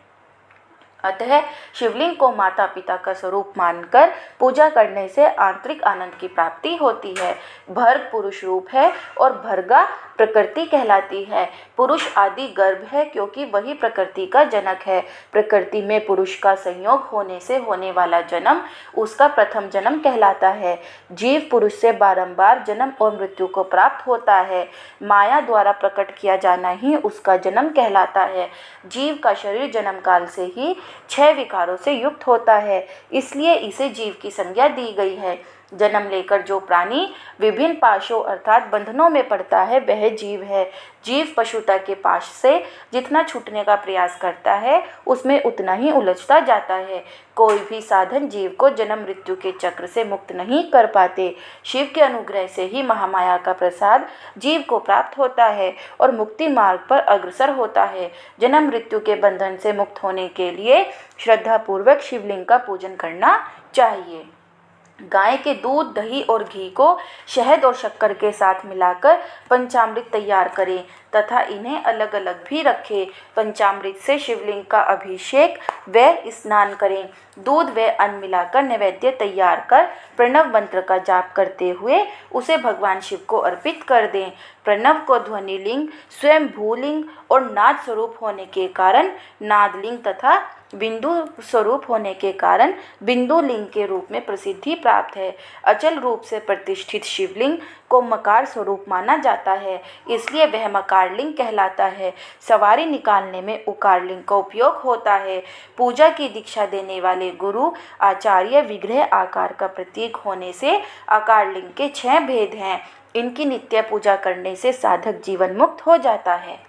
अतः शिवलिंग को माता पिता का स्वरूप मानकर पूजा करने से आंतरिक आनंद की प्राप्ति होती है। भर्ग पुरुष रूप है और भर्गा प्रकृति कहलाती है। पुरुष आदि गर्भ है क्योंकि वही प्रकृति का जनक है। प्रकृति में पुरुष का संयोग होने से होने वाला जन्म उसका प्रथम जन्म कहलाता है। जीव पुरुष से बारंबार जन्म और मृत्यु को प्राप्त होता है। माया द्वारा प्रकट किया जाना ही उसका जन्म कहलाता है। जीव का शरीर जन्म काल से ही 6 विकारों से युक्त होता है, इसलिए इसे जीव की संज्ञा दी गई है। जन्म लेकर जो प्राणी विभिन्न पाशों अर्थात बंधनों में पड़ता है वह जीव है। जीव पशुता के पाश से जितना छूटने का प्रयास करता है उसमें उतना ही उलझता जाता है। कोई भी साधन जीव को जन्म मृत्यु के चक्र से मुक्त नहीं कर पाते। शिव के अनुग्रह से ही महामाया का प्रसाद जीव को प्राप्त होता है और मुक्ति मार्ग पर अग्रसर होता है। जन्म मृत्यु के बंधन से मुक्त होने के लिए श्रद्धापूर्वक शिवलिंग का पूजन करना चाहिए। गाय के दूध, दही और घी को शहद और शक्कर के साथ मिलाकर पंचामृत तैयार करें तथा इन्हें अलग अलग भी रखें। पंचामृत से शिवलिंग का अभिषेक व स्नान करें। दूध व अन्न मिलाकर नैवेद्य तैयार कर प्रणव मंत्र का जाप करते हुए उसे भगवान शिव को अर्पित कर दें। प्रणव को ध्वनिलिंग, स्वयं भूलिंग और नाद स्वरूप होने के कारण नादलिंग तथा बिंदु स्वरूप होने के कारण बिंदु लिंग के रूप में प्रसिद्धि प्राप्त है। अचल रूप से प्रतिष्ठित शिवलिंग को मकार स्वरूप माना जाता है, इसलिए वह मकार लिंग कहलाता है। सवारी निकालने में उकार लिंग का उपयोग होता है। पूजा की दीक्षा देने वाले गुरु आचार्य विग्रह आकार का प्रतीक होने से आकार लिंग के 6 भेद हैं। इनकी नित्य पूजा करने से साधक जीवन मुक्त हो जाता है।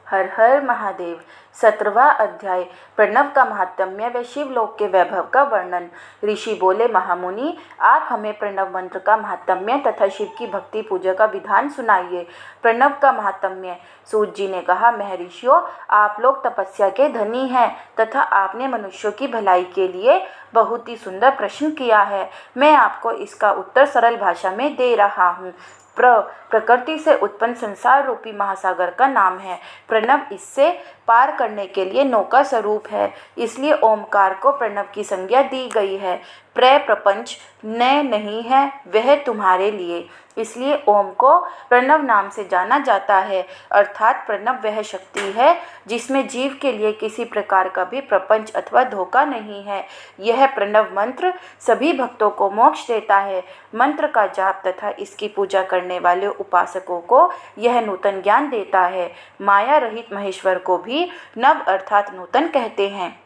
हर हर महादेव। 17वां अध्याय प्रणव का महात्म्य व शिवलोक के वैभव का वर्णन। ऋषि बोले, महामुनि, आप हमें प्रणव मंत्र का महात्म्य तथा शिव की भक्ति पूजा का विधान सुनाइए। प्रणव का महात्म्य। सूत जी ने कहा, महर्षियों, आप लोग तपस्या के धनी हैं तथा आपने मनुष्यों की भलाई के लिए बहुत ही सुंदर प्रश्न किया है। मैं आपको इसका उत्तर सरल भाषा में दे रहा हूँ। प्रकृति से उत्पन्न संसार रूपी महासागर का नाम है। प्रणव इससे पार करने के लिए नौका स्वरूप है, इसलिए ओमकार को प्रणव की संज्ञा दी गई है। प्रपंच न नहीं है, वह तुम्हारे लिए, इसलिए ओम को प्रणव नाम से जाना जाता है। अर्थात प्रणव वह शक्ति है जिसमें जीव के लिए किसी प्रकार का भी प्रपंच अथवा धोखा नहीं है। यह प्रणव मंत्र सभी भक्तों को मोक्ष देता है। मंत्र का जाप तथा इसकी पूजा करने वाले उपासकों को यह नूतन ज्ञान देता है। माया रहित महेश्वर को भी नव अर्थात नूतन कहते हैं।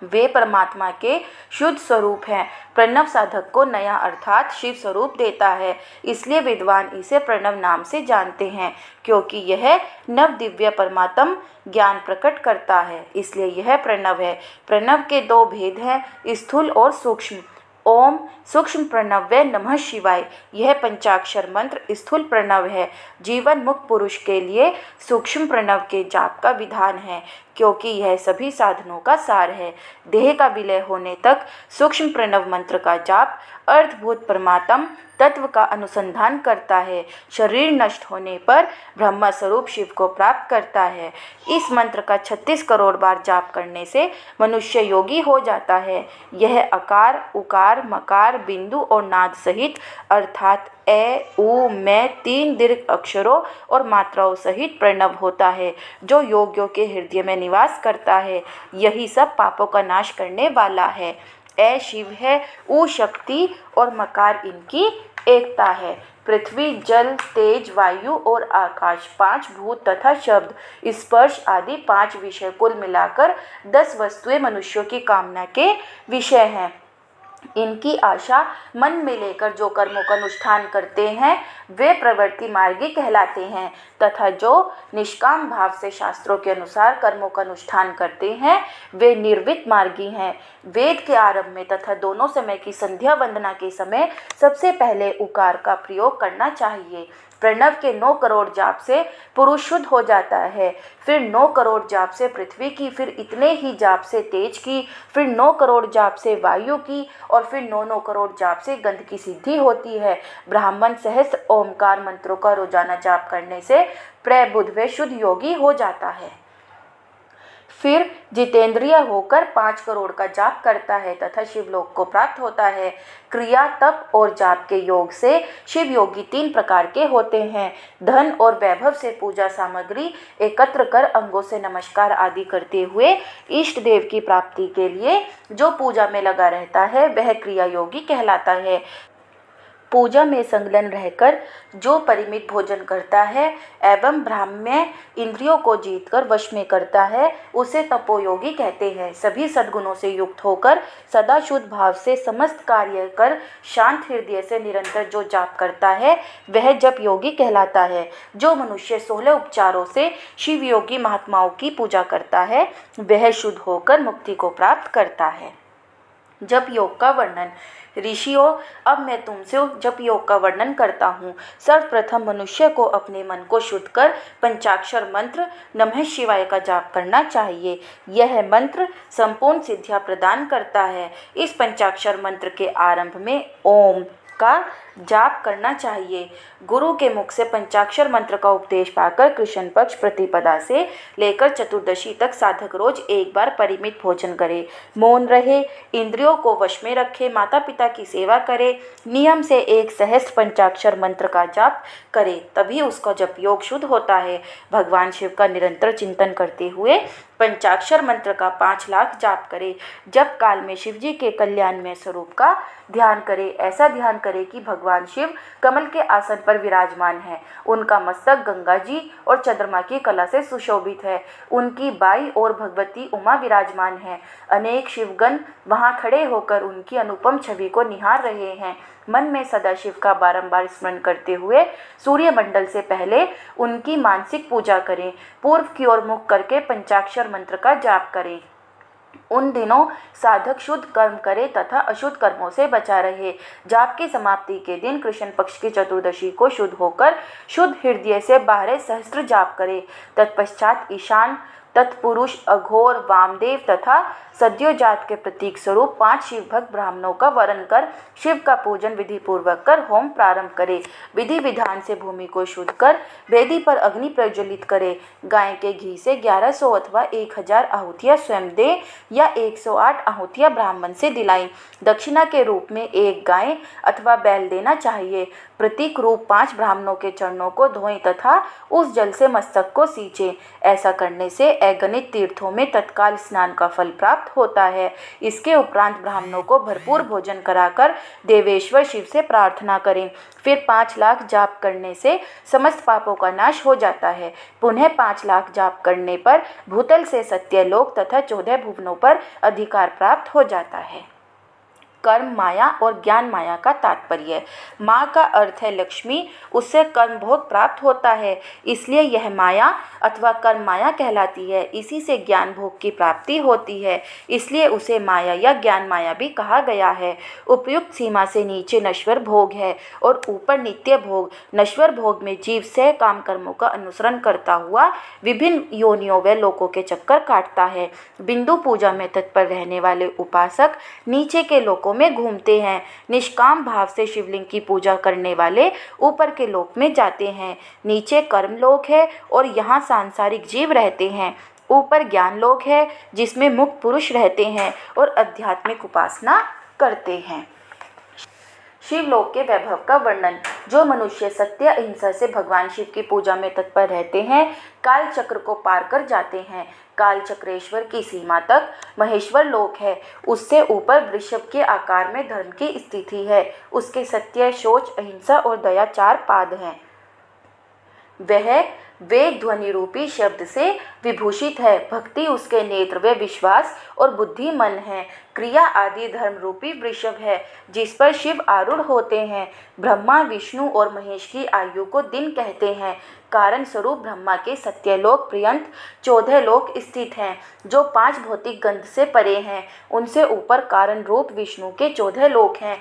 वे परमात्मा के शुद्ध स्वरूप हैं। प्रणव साधक को नया अर्थात शिव स्वरूप देता है, इसलिए विद्वान इसे प्रणव नाम से जानते हैं, क्योंकि यह नव दिव्य परमात्म ज्ञान प्रकट करता है, इसलिए यह प्रणव है। प्रणव के 2 भेद हैं, स्थूल और सूक्ष्म। ओम सूक्ष्म प्रणव व नमः शिवाय, यह पंचाक्षर मंत्र स्थूल प्रणव है। जीवन मुक्त पुरुष के लिए सूक्ष्म प्रणव के जाप का विधान है, क्योंकि यह सभी साधनों का सार है। देह का विलय होने तक सूक्ष्म प्रणव मंत्र का जाप अर्थभूत परमात्म तत्व का अनुसंधान करता है। शरीर नष्ट होने पर ब्रह्म स्वरूप शिव को प्राप्त करता है। इस मंत्र का 36 करोड़ बार जाप करने से मनुष्य योगी हो जाता है। यह अकार, उकार, मकार, बिंदु और नाद सहित अर्थात ए, उ, मैं 3 दीर्घ अक्षरों और मात्राओं सहित प्रणव होता है, जो योगियों के हृदय में निवास करता है। यही सब पापों का नाश करने वाला है। ए शिव है, उ शक्ति और मकार इनकी एकता है। पृथ्वी, जल, तेज, वायु और आकाश 5 भूत तथा शब्द, स्पर्श आदि 5 विषय कुल मिलाकर 10 वस्तुएं मनुष्यों की कामना के विषय हैं। इनकी आशा मन में लेकर जो कर्मों का अनुष्ठान करते हैं वे प्रवृत्ति मार्गी कहलाते हैं, तथा जो निष्काम भाव से शास्त्रों के अनुसार कर्मों का अनुष्ठान करते हैं वे निर्वित मार्गी हैं। वेद के आरंभ में तथा दोनों समय की संध्या वंदना के समय सबसे पहले उकार का प्रयोग करना चाहिए। प्रणव के 9 करोड़ जाप से पुरुष शुद्ध हो जाता है, फिर 9 करोड़ जाप से पृथ्वी की, फिर इतने ही जाप से तेज की, फिर 9 करोड़ जाप से वायु की और फिर 9 करोड़ जाप से गंध की सिद्धि होती है। ब्राह्मण सहस्त्र ओमकार मंत्रों का रोजाना जाप करने से प्रबुद्ध व शुद्ध योगी हो जाता है। फिर जितेंद्रिय होकर 5 करोड़ का जाप करता है तथा शिवलोक को प्राप्त होता है। क्रिया, तप और जाप के योग से शिव योगी 3 प्रकार के होते हैं। धन और वैभव से पूजा सामग्री एकत्र कर अंगों से नमस्कार आदि करते हुए इष्ट देव की प्राप्ति के लिए जो पूजा में लगा रहता है वह क्रिया योगी कहलाता है। पूजा में संलग्न रहकर जो परिमित भोजन करता है एवं ब्राह्म्य इंद्रियों को जीतकर वश में करता है उसे तपोयोगी कहते हैं। सभी सद्गुणों से युक्त होकर सदा शुद्ध भाव से समस्त कार्य कर शांत हृदय से निरंतर जो जाप करता है वह जप योगी कहलाता है। जो मनुष्य 16 उपचारों से शिव योगी महात्माओं की पूजा करता है वह शुद्ध होकर मुक्ति को प्राप्त करता है। जप योग का वर्णन। ऋषियों, अब मैं तुमसे जप योग का वर्णन करता हूँ। सर्वप्रथम मनुष्य को अपने मन को शुद्ध कर पंचाक्षर मंत्र नमः शिवाय का जाप करना चाहिए। यह मंत्र संपूर्ण सिद्धियाँ प्रदान करता है। इस पंचाक्षर मंत्र के आरंभ में ओम का जाप करना चाहिए। गुरु के मुख से पंचाक्षर मंत्र का उपदेश पाकर कृष्ण पक्ष प्रतिपदा से लेकर चतुर्दशी तक साधक रोज एक बार परिमित भोजन करे, मौन रहे, इंद्रियों को वश में रखे, माता पिता की सेवा करे, नियम से 1 सहस्त्र पंचाक्षर मंत्र का जाप करे, तभी उसका जप योग शुद्ध होता है। भगवान शिव का निरंतर चिंतन करते हुए पंचाक्षर मंत्र का 5 लाख जाप करे। जप काल में शिव जी के कल्याणमय स्वरूप का ध्यान करे। ऐसा ध्यान करे कि भगवान शिव कमल के आसन पर विराजमान है। उनका मस्तक गंगा जी और चंद्रमा की कला से सुशोभित है। उनकी बाई ओर भगवती उमा विराजमान है। अनेक शिवगण वहां खड़े होकर उनकी अनुपम छवि को निहार रहे हैं। मन में सदा शिव का बारंबार स्मरण करते हुए सूर्य मंडल से पहले उनकी मानसिक पूजा करें। पूर्व की ओर मुख करके पंचाक्षर मंत्र का जाप करें। उन दिनों साधक शुद्ध कर्म करे तथा अशुद्ध कर्मों से बचा रहे। जाप की समाप्ति के दिन कृष्ण पक्ष की चतुर्दशी को शुद्ध होकर शुद्ध हृदय से 12 सहस्त्र जाप करे। तत्पश्चात ईशान, तत्पुरुष, अघोर, वामदेव तथा सद्योजात के प्रतीक स्वरूप 5 शिव भक्त ब्राह्मणों का वरण कर शिव का पूजन विधि पूर्वक कर होम प्रारंभ करे। विधि विधान से भूमि को शुद्ध कर वेदी पर अग्नि प्रज्वलित करे। गाय के घी से 1100 अथवा 1000 आहुतियाँ स्वयं दे या 108 आहुतियाँ ब्राह्मण से दिलाएं। दक्षिणा के रूप में 1 गाय अथवा बैल देना चाहिए। प्रतीक रूप 5 ब्राह्मणों के चरणों को धोएं तथा उस जल से मस्तक को सींचें। ऐसा करने से अगणित तीर्थों में तत्काल स्नान का फल प्राप्त होता है। इसके उपरांत ब्राह्मणों को भरपूर भोजन कराकर देवेश्वर शिव से प्रार्थना करें। फिर 5 लाख जाप करने से समस्त पापों का नाश हो जाता है। पुनः 5 लाख जाप करने पर भूतल से सत्यलोक तथा 14 भुवनों पर अधिकार प्राप्त हो जाता है। कर्म माया और ज्ञान माया का तात्पर्य। माँ का अर्थ है लक्ष्मी, उससे कर्म भोग प्राप्त होता है, इसलिए यह माया अथवा कर्म माया कहलाती है। इसी से ज्ञान भोग की प्राप्ति होती है, इसलिए उसे माया या ज्ञान माया भी कहा गया है। उपयुक्त सीमा से नीचे नश्वर भोग है और ऊपर नित्य भोग। नश्वर भोग में जीव से काम कर्मों का अनुसरण करता हुआ विभिन्न योनियों व लोकों के चक्कर काटता है। बिंदु पूजा में तत्पर रहने वाले उपासक नीचे के लोकों में घूमते हैं। निष्काम भाव से शिवलिंग की पूजा करने वाले ऊपर के लोक में जाते हैं। नीचे कर्म लोक है और यहाँ सांसारिक जीव रहते हैं। ऊपर ज्ञान लोक है जिसमें मुक्त पुरुष रहते हैं और आध्यात्मिक उपासना करते हैं। शिवलोक के वैभव का वर्णन। जो मनुष्य सत्य अहिंसा से भगवान शिव की पूजा में तत्पर रहते हैं काल चक्र को पार कर जाते हैं। काल चक्रेश्वर की सीमा तक महेश्वर लोक है। उससे ऊपर वृषभ के आकार में धर्म की स्थिति है। उसके सत्य, शौच, अहिंसा और दया 4 पाद हैं। वह वेद ध्वनि रूपी शब्द से विभूषित है। भक्ति उसके नेत्र व विश्वास और बुद्धि मन है। क्रिया आदि धर्म रूपी वृषभ है जिस पर शिव आरूढ़ होते हैं। ब्रह्मा विष्णु और महेश की आयु को दिन कहते हैं। कारण स्वरूप ब्रह्मा के सत्यलोक पर्यंत 14 लोक स्थित हैं जो 5 भौतिक गंध से परे हैं। उनसे ऊपर कारण रूप विष्णु के 14 लोक हैं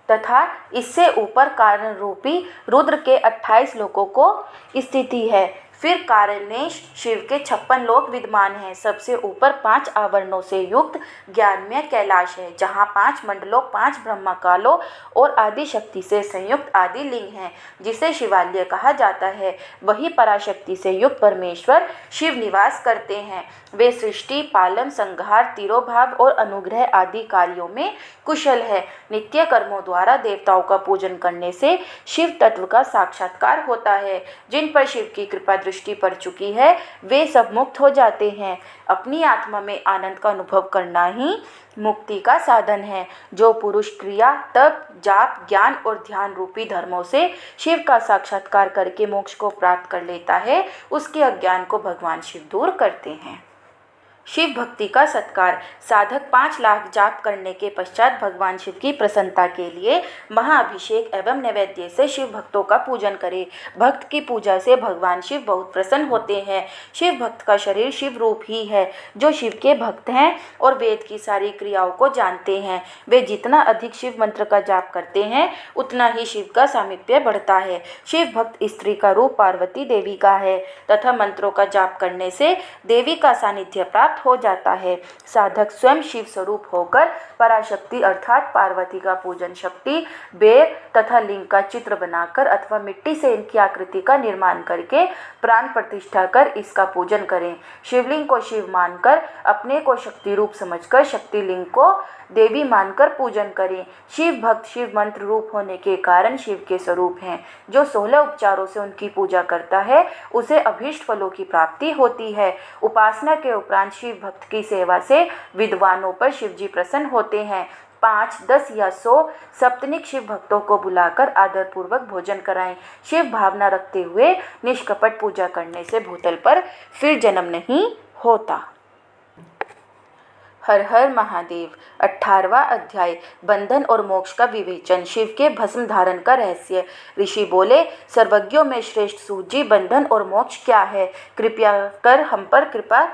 तथा इससे ऊपर कारण रूपी रुद्र के 28 लोकों को स्थिति है। फिर कारणेश शिव के 56 लोक विद्यमान हैं। सबसे ऊपर 5 आवरणों से युक्त 11वें कैलाश है जहाँ 5 मंडलों, 5 ब्रह्मकालों और आदि शक्ति से संयुक्त आदि लिंग हैं जिसे शिवालय कहा जाता है। वही पराशक्ति से युक्त परमेश्वर शिव निवास करते हैं। वे सृष्टि, पालन, संहार, तिरोभाव और अनुग्रह आदि कार्यों में कुशल है। नित्य कर्मों द्वारा देवताओं का पूजन करने से शिव तत्व का साक्षात्कार होता है। जिन पर शिव की कृपा दृष्टि पड़ चुकी है वे सब मुक्त हो जाते हैं। अपनी आत्मा में आनंद का अनुभव करना ही मुक्ति का साधन है। जो पुरुष क्रिया, तप, जाप, ज्ञान और ध्यान रूपी धर्मों से शिव का साक्षात्कार करके मोक्ष को प्राप्त कर लेता है उसके अज्ञान को भगवान शिव दूर करते हैं। शिव भक्ति का सत्कार। साधक 5 लाख जाप करने के पश्चात भगवान शिव की प्रसन्नता के लिए महाअभिषेक एवं नैवेद्य से शिव भक्तों का पूजन करे। भक्त की पूजा से भगवान शिव बहुत प्रसन्न होते हैं। शिव भक्त का शरीर शिव रूप ही है। जो शिव के भक्त हैं और वेद की सारी क्रियाओं को जानते हैं वे जितना अधिक शिव मंत्र का जाप करते हैं उतना ही शिव का सामीप्य बढ़ता है। शिव भक्त स्त्री का रूप पार्वती देवी का है तथा मंत्रों का जाप करने से देवी का सानिध्य प्राप्त हो जाता है। साधक स्वयं शिव स्वरूप होकर पराशक्ति अर्थात पार्वती का पूजन शक्ति, बेर तथा लिंग का चित्र बनाकर अथवा मिट्टी से इनकी आकृति का निर्माण करके प्राण प्रतिष्ठा कर इसका पूजन करें। शिवलिंग को शिव मानकर अपने को शक्ति रूप समझकर शक्ति लिंग को देवी मानकर पूजन करें। शिव भक्त शिव मंत्र रूप होने के कारण शिव के स्वरूप हैं। जो 16 उपचारों से उनकी पूजा करता है उसे अभीष्ट फलों की प्राप्ति होती है। उपासना के उपरांत शिव भक्त की सेवा से विद्वानों पर शिव जी प्रसन्न होते हैं। 5, 10 या 100 सप्तनिक शिव भक्तों को बुलाकर आदरपूर्वक भोजन कराएं। शिव भावना रखते हुए निष्कपट पूजा करने से भूतल पर फिर जन्म नहीं होता। हर हर महादेव। 18वां अध्याय बंधन और मोक्ष का विवेचन। शिव के भस्म धारण का रहस्य। ऋषि बोले, सर्वज्ञों में श्रेष्ठ सूत जी, बंधन और मोक्ष क्या है? कृपया कर हम पर कृपा।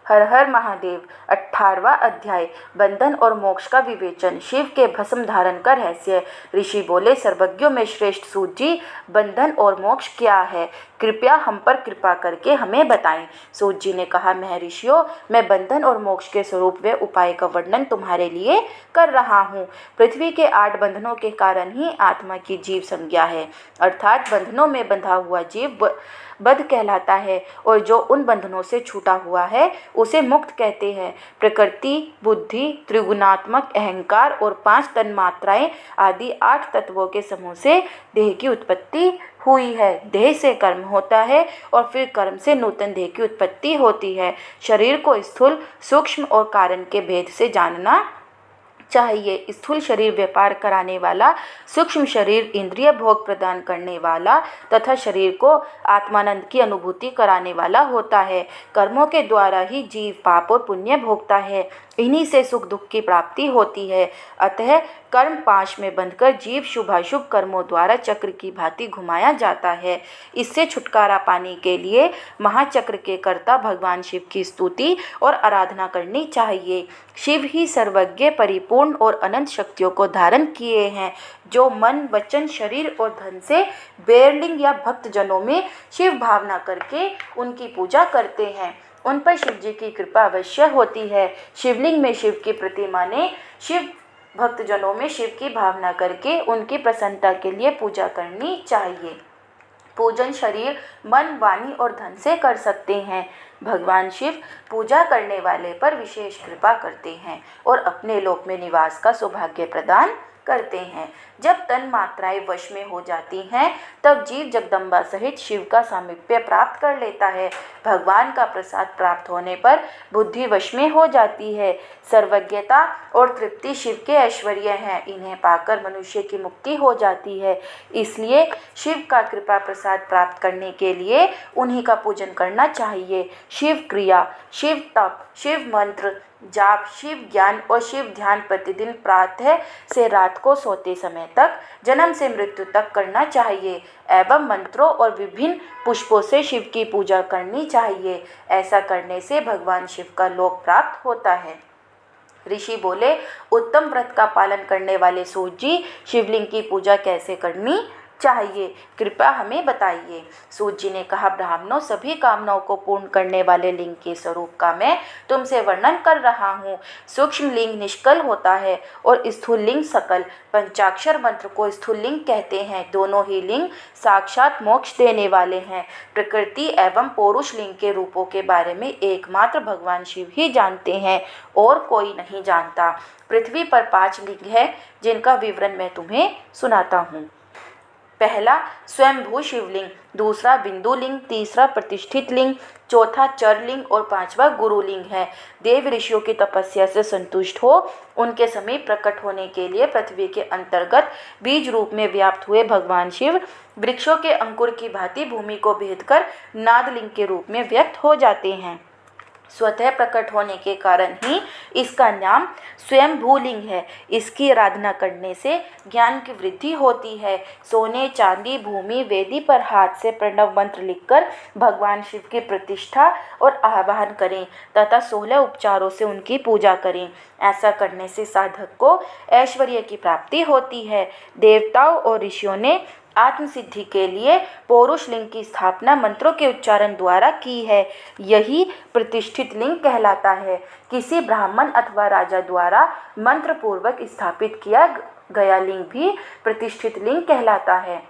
हर हर महादेव। 18वां अध्याय बंधन और मोक्ष का विवेचन। शिव के भस्म धारण का रहस्य। ऋषि बोले, सर्वज्ञों में श्रेष्ठ सूत जी, बंधन और मोक्ष क्या है? कृपया हम पर कृपा करके हमें बताएं। सूत जी ने कहा, महर्षियों, मैं बंधन और मोक्ष के स्वरूप व उपाय का वर्णन तुम्हारे लिए कर रहा हूँ। पृथ्वी के 8 बंधनों के कारण ही आत्मा की जीव संज्ञा है, अर्थात बंधनों में बंधा हुआ जीव बद्ध कहलाता है और जो उन बंधनों से छूटा हुआ है उसे मुक्त कहते हैं। प्रकृति, बुद्धि, त्रिगुणात्मक अहंकार और 5 तन्मात्राएं आदि 8 तत्वों के समूह से देह की उत्पत्ति हुई है। देह से कर्म होता है और फिर कर्म से नूतन देह की उत्पत्ति होती है। शरीर को स्थूल, सूक्ष्म और कारण के भेद से जानना चाहिए। स्थूल शरीर व्यापार कराने वाला, सूक्ष्म शरीर इंद्रिय भोग प्रदान करने वाला तथा शरीर को आत्मानंद की अनुभूति कराने वाला होता है। कर्मों के द्वारा ही जीव पाप और पुण्य भोगता है। इन्हीं से सुख दुख की प्राप्ति होती है। अतः कर्म पाश में बंधकर जीव शुभाशुभ कर्मों द्वारा चक्र की भांति घुमाया जाता है। इससे छुटकारा पाने के लिए महाचक्र के कर्ता भगवान शिव की स्तुति और आराधना करनी चाहिए। शिव ही सर्वज्ञ, परिपूर्ण और अनंत शक्तियों को धारण किए हैं। जो मन, वचन, शरीर और धन से बेरलिंग या भक्त जनों में शिव भावना करके उनकी पूजा करते हैं उन पर शिव जी की कृपा अवश्य होती है। शिवलिंग में शिव की प्रतिमा ने शिव भक्तजनों में शिव की भावना करके उनकी प्रसन्नता के लिए पूजा करनी चाहिए। पूजन शरीर, मन, वाणी और धन से कर सकते हैं। भगवान शिव पूजा करने वाले पर विशेष कृपा करते हैं और अपने लोक में निवास का सौभाग्य प्रदान करते हैं। जब तन मात्राएं वश में हो जाती हैं तब जीव जगदम्बा सहित शिव का सामीप्य प्राप्त कर लेता है। भगवान का प्रसाद प्राप्त होने पर बुद्धि वश में हो जाती है। सर्वज्ञता और तृप्ति शिव के ऐश्वर्य हैं, इन्हें पाकर मनुष्य की मुक्ति हो जाती है। इसलिए शिव का कृपा प्रसाद प्राप्त करने के लिए उन्हीं का पूजन करना चाहिए। शिव क्रिया, शिव तप, शिव मंत्र जाप, शिव ज्ञान और शिव ध्यान प्रतिदिन प्रातः से रात को सोते समय तक, जन्म से मृत्यु तक करना चाहिए एवं मंत्रों और विभिन्न पुष्पों से शिव की पूजा करनी चाहिए। ऐसा करने से भगवान शिव का लोक प्राप्त होता है। ऋषि बोले, उत्तम व्रत का पालन करने वाले सूत जी, शिवलिंग की पूजा कैसे करनी चाहिए, कृपया हमें बताइए। सूत जी ने कहा, ब्राह्मणों, सभी कामनाओं को पूर्ण करने वाले लिंग के स्वरूप का मैं तुमसे वर्णन कर रहा हूँ। सूक्ष्म लिंग निष्कल होता है और स्थूल लिंग सकल। पंचाक्षर मंत्र को स्थूल लिंग कहते हैं। दोनों ही लिंग साक्षात मोक्ष देने वाले हैं। प्रकृति एवं पौरुष लिंग के रूपों के बारे में एकमात्र भगवान शिव ही जानते हैं और कोई नहीं जानता। पृथ्वी पर 5 लिंग है जिनका विवरण मैं तुम्हें सुनाता हूँ। पहला स्वयंभू शिवलिंग, दूसरा बिंदु लिंग, तीसरा प्रतिष्ठित लिंग, चौथा चर लिंग और 5वां गुरु लिंग है। देव ऋषियों की तपस्या से संतुष्ट हो उनके समीप प्रकट होने के लिए पृथ्वी के अंतर्गत बीज रूप में व्याप्त हुए भगवान शिव वृक्षों के अंकुर की भांति भूमि को भेदकर नाद लिंग के रूप में व्यक्त हो जाते हैं। स्वतः प्रकट होने के कारण ही इसका नाम स्वयं भूलिंग है। इसकी आराधना करने से ज्ञान की वृद्धि होती है। सोने, चांदी, भूमि, वेदी पर हाथ से प्रणव मंत्र लिखकर भगवान शिव की प्रतिष्ठा और आवाहन करें तथा 16 उपचारों से उनकी पूजा करें। ऐसा करने से साधक को ऐश्वर्य की प्राप्ति होती है। देवताओं और ऋषियों ने आत्मसिद्धि के लिए पौरुष लिंग की स्थापना मंत्रों के उच्चारण द्वारा की है। यही प्रतिष्ठित लिंग कहलाता है। किसी ब्राह्मण अथवा राजा द्वारा मंत्र पूर्वक स्थापित किया गया लिंग भी प्रतिष्ठित लिंग कहलाता है,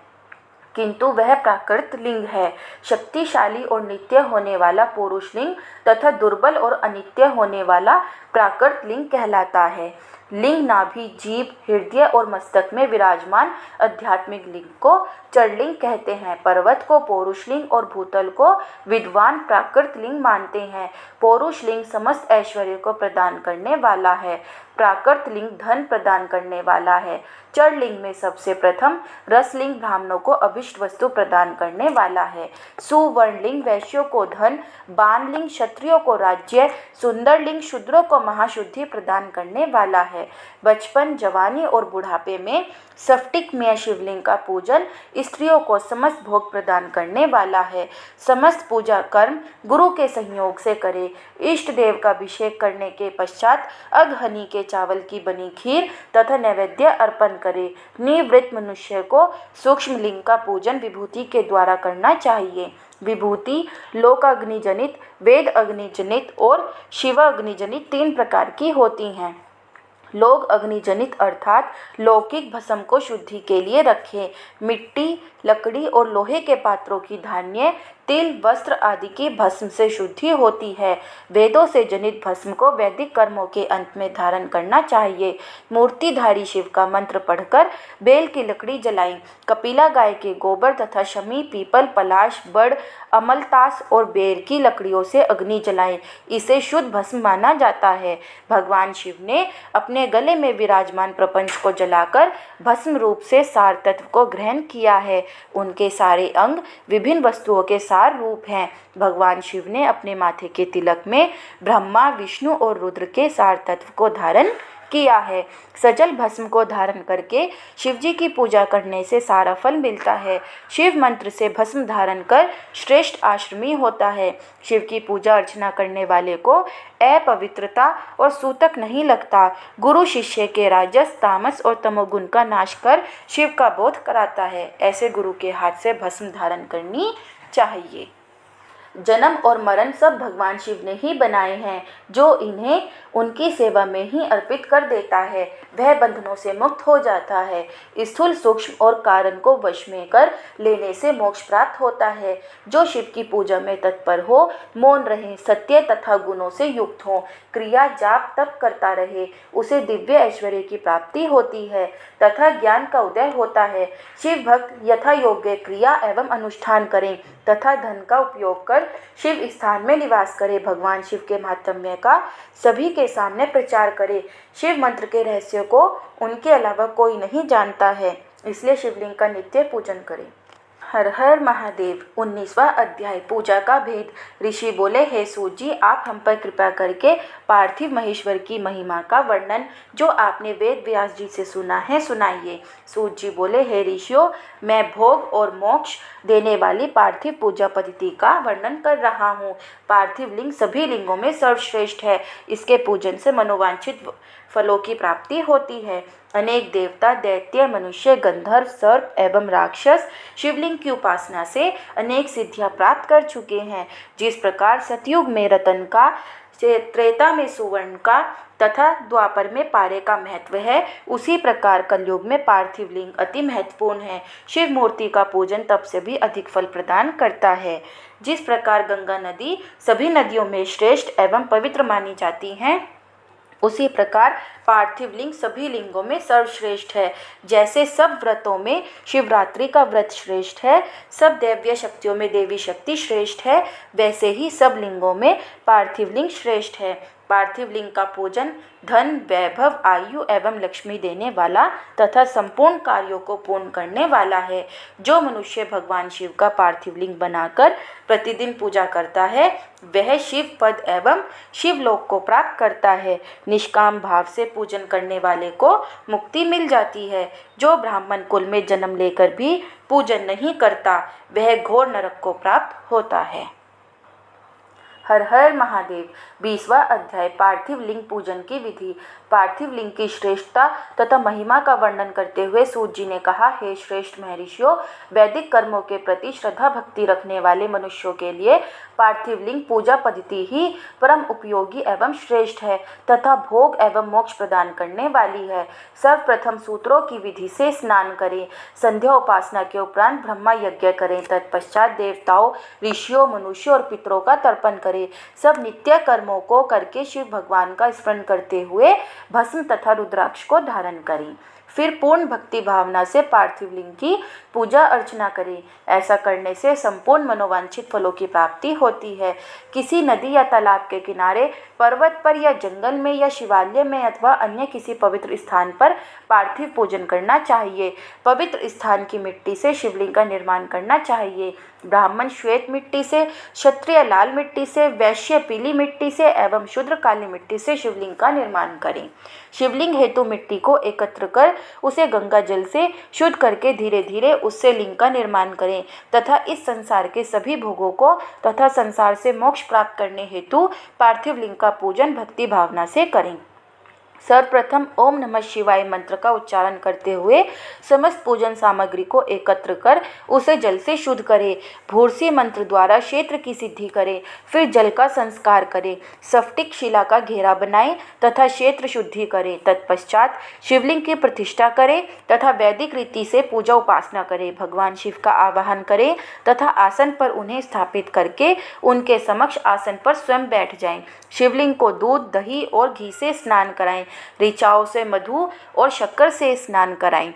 किंतु वह प्राकृत लिंग है। शक्तिशाली और नित्य होने वाला पौरुष लिंग तथा दुर्बल और अनित्य होने वाला प्राकृत लिंग कहलाता है। लिंग नाभि, जीभ, हृदय और मस्तक में विराजमान आध्यात्मिक लिंग को चरलिंग कहते हैं। पर्वत को पौरुष लिंग और भूतल को विद्वान प्राकृत लिंग मानते हैं। पौरुष लिंग समस्त ऐश्वर्य को प्रदान करने वाला है। प्राकृत लिंग धन प्रदान करने वाला है। चरलिंग में सबसे प्रथम रसलिंग ब्राह्मणों को अभिष्ट वस्तु प्रदान करने वाला है। सुवर्णलिंग वैश्यों को धन, बाणलिंग क्षत्रियों को राज्य, सुंदरलिंग शूद्रों को महाशुद्धि प्रदान करने वाला है। बचपन, जवानी और बुढ़ापे में स्फटिक में शिवलिंग का पूजन स्त्रियों को समस्त भोग प्रदान करने वाला है। समस्त पूजा कर्म गुरु के संयोग से करे। इष्ट देव का अभिषेक करने के पश्चात अघहनी के चावल की बनी खीर तथा नैवेद्य अर्पण करे। निवृत्त मनुष्य को सूक्ष्म लिंग का पूजन विभूति के द्वारा करना चाहिए। विभूति लोक अग्निजनित, वेद अग्निजनित और शिव अग्निजनित 3 प्रकार की होती हैं। लोक अग्निजनित अर्थात लौकिक भस्म को शुद्धि के लिए रखें। मिट्टी, लकड़ी और लोहे के पात्रों की धान्य, तिल, वस्त्र आदि की भस्म से शुद्धि होती है। वेदों से जनित भस्म को वैदिक कर्मों के अंत में धारण करना चाहिए। मूर्तिधारी शिव का मंत्र पढ़कर बेल की लकड़ी जलाएं। कपिला गाय के गोबर तथा शमी, पीपल, पलाश, बड़, अमलतास और बेर की लकड़ियों से अग्नि जलाएं। इसे शुद्ध भस्म माना जाता है। भगवान शिव ने अपने गले में विराजमान प्रपंच को जलाकर भस्म रूप से सार तत्व को ग्रहण किया है। उनके सारे अंग विभिन्न वस्तुओं के सार रूप हैं। भगवान शिव ने अपने माथे के तिलक में ब्रह्मा, विष्णु और रुद्र के सार तत्व को धारण किया है। सजल भस्म को धारण करके शिव जी की पूजा करने से सारा फल मिलता है। शिव मंत्र से भस्म धारण कर श्रेष्ठ आश्रमी होता है। शिव की पूजा अर्चना करने वाले को अपवित्रता और सूतक नहीं लगता। गुरु शिष्य के राजस, तामस और तमोगुण का नाश कर शिव का बोध कराता है। ऐसे गुरु के हाथ से भस्म धारण करनी चाहिए। जन्म और मरण सब भगवान शिव ने ही बनाए हैं। जो इन्हें उनकी सेवा में ही अर्पित कर देता है वह बंधनों से मुक्त हो जाता है। स्थूल सूक्ष्म और कारण को वश में कर लेने से मोक्ष प्राप्त होता है। जो शिव की पूजा में तत्पर हो, मौन रहे, सत्य तथा गुणों से युक्त हो, क्रिया जाप तप करता रहे, उसे दिव्य ऐश्वर्य की प्राप्ति होती है तथा ज्ञान का उदय होता है। शिव भक्त यथा योग्य क्रिया एवं अनुष्ठान करें तथा धन का उपयोग कर शिव स्थान में निवास करे। भगवान शिव के महात्म्य का सभी के सामने प्रचार करे। शिव मंत्र के रहस्य को उनके अलावा कोई नहीं जानता है, इसलिए शिवलिंग का नित्य पूजन करें। हर हर महादेव। 19वां अध्याय पूजा का भेद। ऋषि बोले, हे सूत जी, आप हम पर कृपा करके पार्थिव महेश्वर की महिमा का वर्णन जो आपने वेद व्यास जी से सुना है सुनाइए। सूत जी बोले, हे ऋषियों, मैं भोग और मोक्ष देने वाली पार्थिव पूजा पद्धति का वर्णन कर रहा हूँ। पार्थिव लिंग सभी लिंगों में सर्वश्रेष्ठ है। इसके पूजन से मनोवांछित फलों की प्राप्ति होती है। अनेक देवता, दैत्य, मनुष्य, गंधर्व, सर्प एवं राक्षस शिवलिंग की उपासना से अनेक सिद्धियां प्राप्त कर चुके हैं। जिस प्रकार सतयुग में रतन का, त्रेता में सुवर्ण का तथा द्वापर में पारे का महत्व है, उसी प्रकार कलयुग में पार्थिव लिंग अति महत्वपूर्ण है। शिव मूर्ति का पूजन तप से भी अधिक फल प्रदान करता है। जिस प्रकार गंगा नदी सभी नदियों में श्रेष्ठ एवं पवित्र मानी जाती हैं, उसी प्रकार पार्थिव लिंग सभी लिंगों में सर्वश्रेष्ठ है। जैसे सब व्रतों में शिवरात्रि का व्रत श्रेष्ठ है, सब दैवीय शक्तियों में देवी शक्ति श्रेष्ठ है, वैसे ही सब लिंगों में पार्थिव लिंग श्रेष्ठ है। पार्थिव लिंग का पूजन धन, वैभव, आयु एवं लक्ष्मी देने वाला तथा संपूर्ण कार्यों को पूर्ण करने वाला है। जो मनुष्य भगवान शिव का पार्थिव लिंग बनाकर प्रतिदिन पूजा करता है वह शिव पद एवं शिवलोक को प्राप्त करता है। निष्काम भाव से पूजन करने वाले को मुक्ति मिल जाती है। जो ब्राह्मण कुल में जन्म लेकर भी पूजन नहीं करता वह घोर नरक को प्राप्त होता है। हर हर महादेव। 20वां अध्याय पार्थिव लिंग पूजन की विधि। पार्थिव लिंग की श्रेष्ठता तथा महिमा का वर्णन करते हुए सूत जी ने कहा, हे श्रेष्ठ महर्षियों, वैदिक कर्मों के प्रति श्रद्धा भक्ति रखने वाले मनुष्यों के लिए पार्थिव लिंग पूजा पद्धति ही परम उपयोगी एवं श्रेष्ठ है तथा भोग एवं मोक्ष प्रदान करने वाली है। सर्वप्रथम सूत्रों की विधि से स्नान करें, संध्या उपासना के उपरांत ब्रह्मा यज्ञ करें, तत्पश्चात देवताओं, ऋषियों, मनुष्यों और पितरों का तर्पण करें। सब नित्य कर्मों को करके शिव भगवान का स्मरण करते हुए भस्म तथा रुद्राक्ष को धारण करें। फिर पूर्ण भक्ति भावना से पार्थिव लिंग की पूजा अर्चना करें। ऐसा करने से संपूर्ण मनोवांछित फलों की प्राप्ति होती है। किसी नदी या तालाब के किनारे, पर्वत पर या जंगल में या शिवालय में अथवा अन्य किसी पवित्र स्थान पर पार्थिव पूजन करना चाहिए। पवित्र स्थान की मिट्टी से शिवलिंग का निर्माण करना चाहिए। ब्राह्मण श्वेत मिट्टी से, क्षत्रिय लाल मिट्टी से, वैश्य पीली मिट्टी से एवं शूद्र काली मिट्टी से शिवलिंग का निर्माण करें। शिवलिंग हेतु मिट्टी को एकत्र कर उसे गंगा जल से शुद्ध करके धीरे धीरे उससे लिंग का निर्माण करें तथा इस संसार के सभी भोगों को तथा संसार से मोक्ष प्राप्त करने हेतु पार्थिव लिंग का पूजन भक्ति भावना से करें। सर्वप्रथम ओम नमः शिवाय मंत्र का उच्चारण करते हुए समस्त पूजन सामग्री को एकत्र कर उसे जल से शुद्ध करें। भूर्सी मंत्र द्वारा क्षेत्र की सिद्धि करें। फिर जल का संस्कार करें। स्फटिक शिला का घेरा बनाएं तथा क्षेत्र शुद्धि करें। तत्पश्चात शिवलिंग की प्रतिष्ठा करें तथा वैदिक रीति से पूजा उपासना करें। भगवान शिव का आवाहन करें तथा आसन पर उन्हें स्थापित करके उनके समक्ष आसन पर स्वयं बैठ जाएं। शिवलिंग को दूध, दही और घी से स्नान कराएं। ऋचाओं से मधु और शक्कर से स्नान कराएं।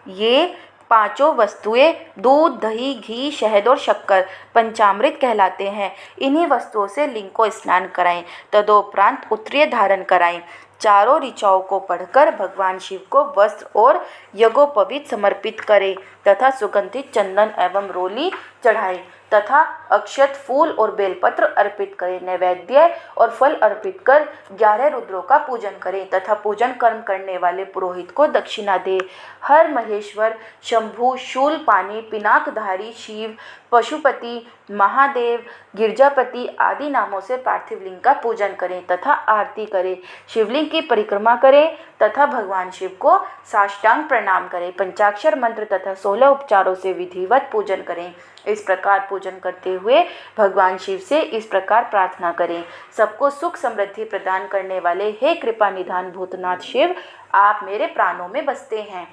ये पांचों वस्तुएं दूध, दही, घी, शहद और शक्कर पंचामृत कहलाते हैं। इन्हीं वस्तुओं से लिंग को स्नान कराएं। तदोपरांत उत्तरीय धारण कराएं। चारों ऋचाओं को पढ़कर भगवान शिव को वस्त्र और यज्ञोपवीत समर्पित करें तथा सुगंधित चंदन एवं रोली चढ़ाएं तथा अक्षत, फूल और बेलपत्र अर्पित करें। नैवेद्य और फल अर्पित कर 11 रुद्रों का पूजन करें तथा पूजन कर्म करने वाले पुरोहित को दक्षिणा दे। हर महेश्वर, शंभु, शूलपाणी, पिनाकधारी, शिव, पशुपति, महादेव, गिरजापति आदि नामों से पार्थिव लिंग का पूजन करें तथा आरती करें। शिवलिंग की परिक्रमा करें तथा भगवान शिव को साष्टांग प्रणाम करें। पंचाक्षर मंत्र तथा 16 उपचारों से विधिवत पूजन करें। इस प्रकार पूजन करते हुए भगवान शिव से इस प्रकार प्रार्थना करें। सबको सुख समृद्धि प्रदान करने वाले हे कृपा निधान भूतनाथ शिव, आप मेरे प्राणों में बसते हैं।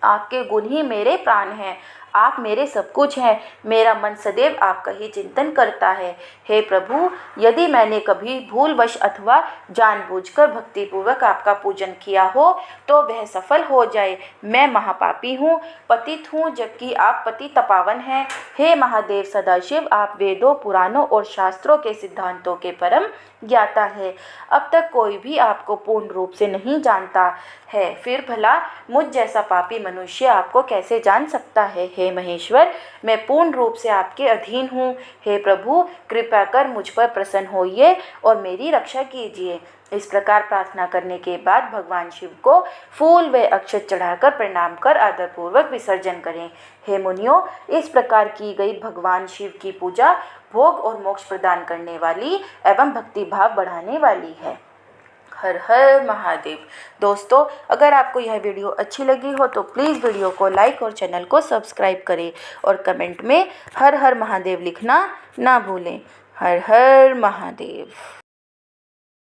आपके गुण ही मेरे प्राण हैं। आप मेरे सब कुछ हैं। मेरा मन सदैव आपका ही चिंतन करता है। हे प्रभु, यदि मैंने कभी भूलवश अथवा जानबूझकर भक्तिपूर्वक आपका पूजन किया हो तो वह सफल हो जाए। मैं महापापी हूँ, पतित हूँ, जबकि आप पति तपावन हैं। हे महादेव सदाशिव, आप वेदों, पुराणों और शास्त्रों के सिद्धांतों के परम ज्ञाता है। अब तक कोई भी आपको पूर्ण रूप से नहीं जानता है, फिर भला मुझ जैसा पापी मनुष्य आपको कैसे जान सकता है। हे महेश्वर, मैं पूर्ण रूप से आपके अधीन हूँ। हे प्रभु, कृपा कर मुझ पर प्रसन्न होइए और मेरी रक्षा कीजिए। इस प्रकार प्रार्थना करने के बाद भगवान शिव को फूल व अक्षत चढ़ाकर प्रणाम कर आदरपूर्वक विसर्जन करें। हे मुनियों, इस प्रकार की गई भगवान शिव की पूजा भोग और मोक्ष प्रदान करने वाली एवं भक्ति भाव बढ़ाने वाली है। हर हर महादेव। दोस्तों, अगर आपको यह वीडियो अच्छी लगी हो तो प्लीज़ वीडियो को लाइक और चैनल को सब्सक्राइब करें और कमेंट में हर हर महादेव लिखना ना भूलें। हर हर महादेव।